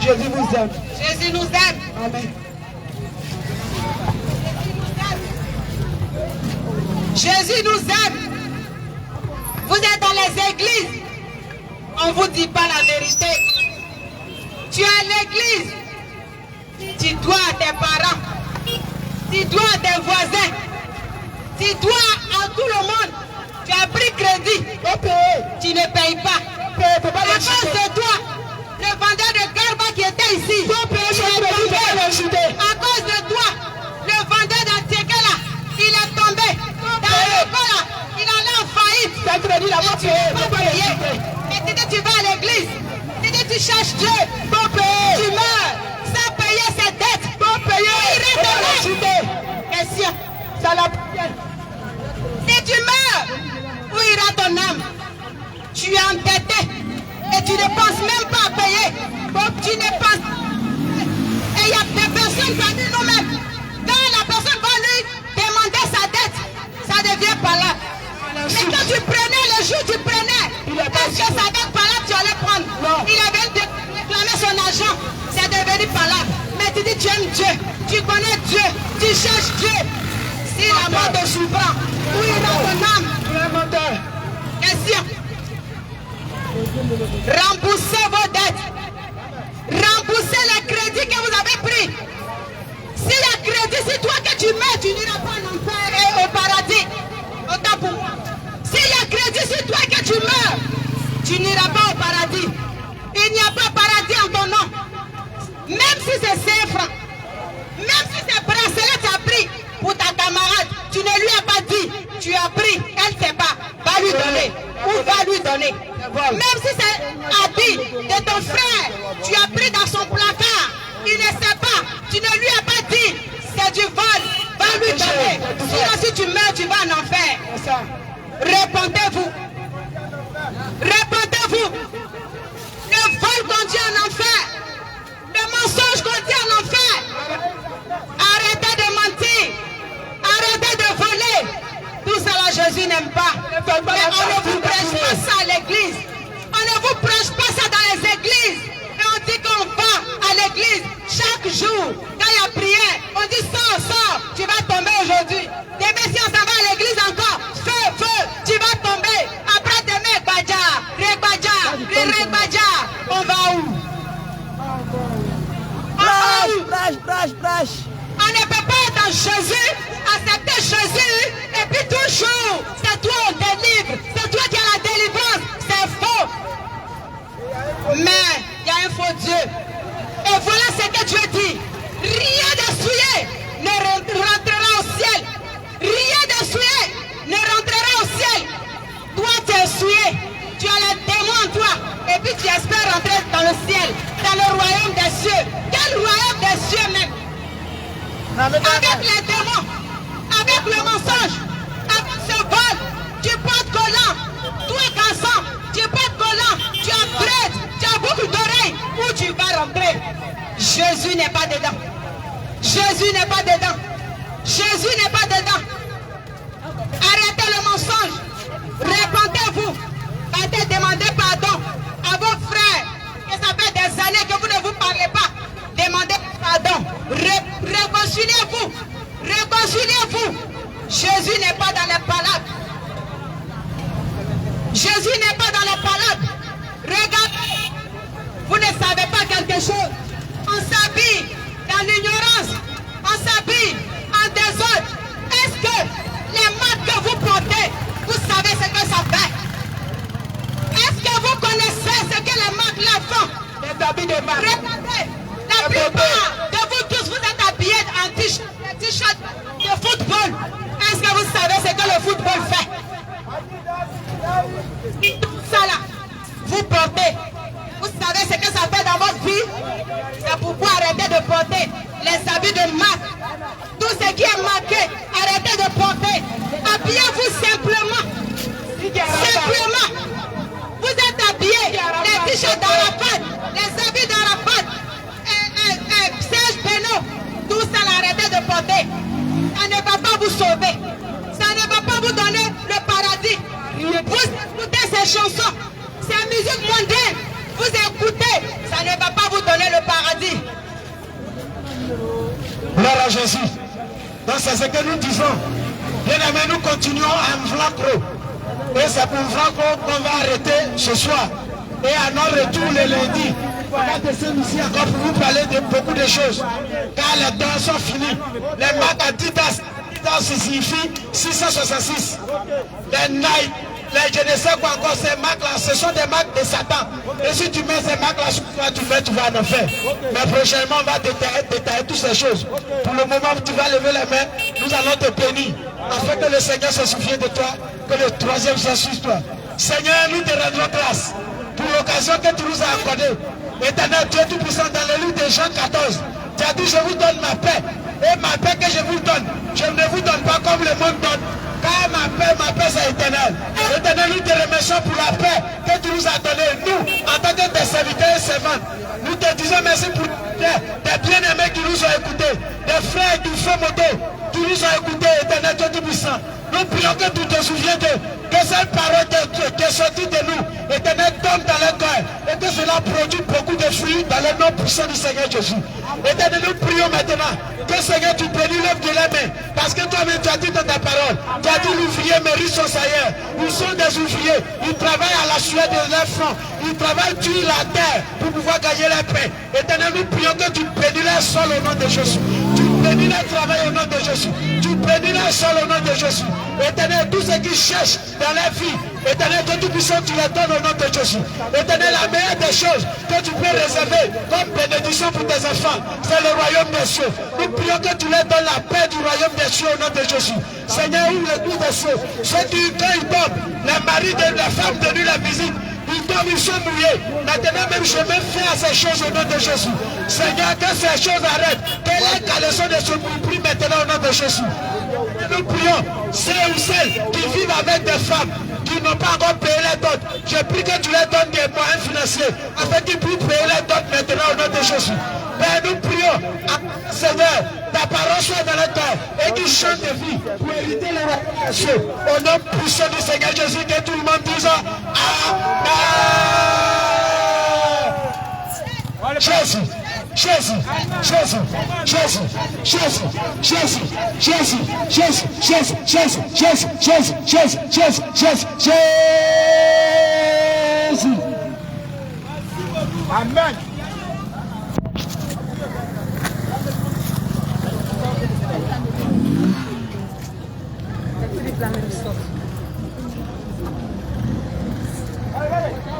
Jésus vous aime. Jésus nous aime. Amen. Jésus nous aime. Vous êtes dans les églises. On ne vous dit pas la vérité. Tu es à l'église. Tu dois à tes parents. Tu dois à tes voisins. Tu dois à tout le monde. Tu as pris crédit. Tu ne payes pas. À cause de toi, le vendeur de garba qui était ici, il est tombé. À cause de toi, le vendeur d'Antiquet là, il est tombé. Dans l'école là, il allait en faillite. Tu ne pas payer. Mais si tu vas à l'église, si tu cherches Dieu, tu meurs sans payer ses dettes. Il reste question. C'est la prière. Si tu meurs, où ira palabres. Mais tu dis tu aimes Dieu, tu connais Dieu, tu cherches Dieu. Si la mort te surprend, où ira ton âme? Question. Remboursez vos dettes. Remboursez les crédits que vous avez pris. S'il y a crédit, c'est toi que tu mets, tu n'iras pas en enfer et au paradis. Autant pour moi. S'il y a crédit, c'est toi que tu meurs, tu n'iras pas au paradis. Il n'y a pas paradis en ton nom. Même si c'est 5 francs, même si c'est bracelet tu as pris pour ta camarade, tu ne lui as pas dit, tu as pris, elle ne sait pas, va lui donner ou va lui donner. Même si c'est habit de ton frère, tu as pris dans son placard, il ne sait pas, tu ne lui as pas dit, c'est du vol, va lui donner. Sinon si tu meurs, tu vas en enfer. Répondez-vous. Répondez-vous. Le vol conduit en enfer. Le mensonge conduit en enfer. Arrêtez de mentir. Arrêtez de voler. Tout ça là, Jésus n'aime pas. Mais on ne vous prêche pas ça à l'église. On ne vous prêche pas ça dans les églises. Et on dit qu'on va à l'église chaque jour. Quand il y a prière, on dit sors, tu vas tomber aujourd'hui. Demain si on s'en va à l'église encore, feu, tu vas tomber. Après demain, Rebadja, on va où? Prêche. On ne peut pas être en Jésus, accepter Jésus, et puis toujours, c'est toi on délivre, c'est toi qui as la délivrance, c'est faux. Mais il y a un faux Dieu. Et voilà ce que Dieu dit. Rien de souillé ne rentrera au ciel. Rien de souillé ne rentrera au ciel. Toi tu es souillé, tu as les démons en toi, et puis tu espères rentrer dans le ciel, dans le royaume des cieux. Quel royaume des cieux même? Avec les démons, avec le mensonge, avec ce vol, tu portes collant. Toi garçon, tu portes collant, tu as prête, tu as beaucoup d'oreilles. Où tu vas rentrer? Jésus n'est pas dedans. Jésus n'est pas dedans. Jésus n'est pas dedans. Arrêtez le mensonge. Répondez-vous. Partez demander pardon à vos frères. Que ça fait des années que vous ne vous parlez pas. Demandez pardon. Réconciliez-vous. Réconciliez-vous. Jésus n'est pas dans les palabres. Jésus n'est pas dans les palabres. Regardez. Vous ne savez pas quelque chose. On s'habille dans l'ignorance. On s'habille en désordre. Est-ce que les marques que vous portez, vous savez ce que ça fait? Est-ce que vous connaissez ce que les marques là font? Les habits de marque. Regardez, la plupart de vous tous, vous êtes habillés en t-shirt de football. Est-ce que vous savez ce que le football fait? Tout ça là, vous portez. Vous savez ce que ça fait dans votre vie? C'est pourquoi arrêtez de porter les habits de marque. Tout ce qui est marqué, arrêtez de porter. Habillez-vous simplement. Simplement. Vous êtes habillés, les t-shirts d'Arafat, les habits d'Arafat, Serge Beno, tout ça arrêtez de porter. Ça ne va pas vous sauver. Ça ne va pas vous donner le paradis. Vous écoutez ces chansons, ces musiques mondaines, vous écoutez, ça ne va pas vous donner le paradis. Gloire à Jésus. Donc c'est ce que nous disons. Bien aimé, nous continuons à Mvlacro. Et c'est pour Mvlacro qu'on va arrêter ce soir. Et à notre retour le lundi, on va descendre ici encore pour vous parler de beaucoup de choses. Car les dons sont finis. Les marques à Titas signifie 666. Les Nike, les je ne sais quoi encore, ces marques-là, ce sont des marques de Satan. Et si tu mets ces marques-là sur toi, tu vas en enfer. Mais prochainement, on va détailler toutes ces choses. Pour le moment, tu vas lever les mains, nous allons te bénir. Afin que le Seigneur se souvienne de toi, que le troisième soit sur toi. Seigneur, nous te rendons grâce pour l'occasion que tu nous as accordée. Éternel Dieu Tout-Puissant, dans le livre de Jean 14, tu as dit, je vous donne ma paix. Et ma paix que je vous donne, je ne vous donne pas comme le monde donne. Car ma paix c'est éternelle. Éternel, nous te remercions pour la paix que tu nous as donnée. Nous, en tant que tes serviteurs et servantes, nous te disons merci pour des bien-aimés qui nous ont écoutés, des frères du feu moto qui nous ont écoutés, éternel Dieu Tout-Puissant. Nous prions que tu te souviens que cette parole qui est sortie de nous, Éternel, tombe dans le cœur et que cela produit beaucoup de fruits dans le nom puissant du Seigneur Jésus. Éternel, nous prions maintenant que Seigneur, tu bénis l'œuvre de la main. Parce que toi-même, tu as dit dans ta parole, tu as dit l'ouvrier mérite son salaire. Ils sont des ouvriers, ils travaillent à la sueur de leur front, ils travaillent sur la terre pour pouvoir gagner la paix. Éternel, nous prions que tu bénis leur sol au nom de Jésus. Tu bénis leur travail au nom de Jésus. Tu bénis leur sol au nom de Jésus. Éternel, tous ceux qui cherchent dans leur vie, Éternel, que tu puisses, tu les donnes au nom de Jésus. Éternel, la meilleure des choses que tu peux réserver comme bénédiction pour tes enfants, c'est le royaume des cieux. Nous prions que tu leur donnes la paix du royaume des cieux au nom de Jésus. Seigneur, ouvre les coups des cieux. Ceux qui, quand ils tombent, la mari de la femme de nuit la visite, ils tombent, ils sont mouillés. Maintenant même, je mets fin à ces choses au nom de Jésus. Seigneur, que ces choses arrêtent. Que les caleçons ne se multiplient maintenant au nom de Jésus. Nous prions, ceux ou celles qui vivent avec des femmes qui n'ont pas encore payé les dots. Je prie que tu leur donnes des moyens financiers afin qu'ils puissent payer les dots maintenant au nom de Jésus. Père, nous prions, Seigneur, ta parole soit dans le cœur et qu'ils chantent de vie pour hériter les royaumes. Au nom puissant du Seigneur Jésus, que tout le monde dise Amen. Jésus. Jésus, Jésus, Jésus, Jésus, Jésus, Jésus, Jésus, Jésus, Jésus, Jésus, Jésus, Jésus, Jésus, Jésus, Jésus. Amen. Allez, allez.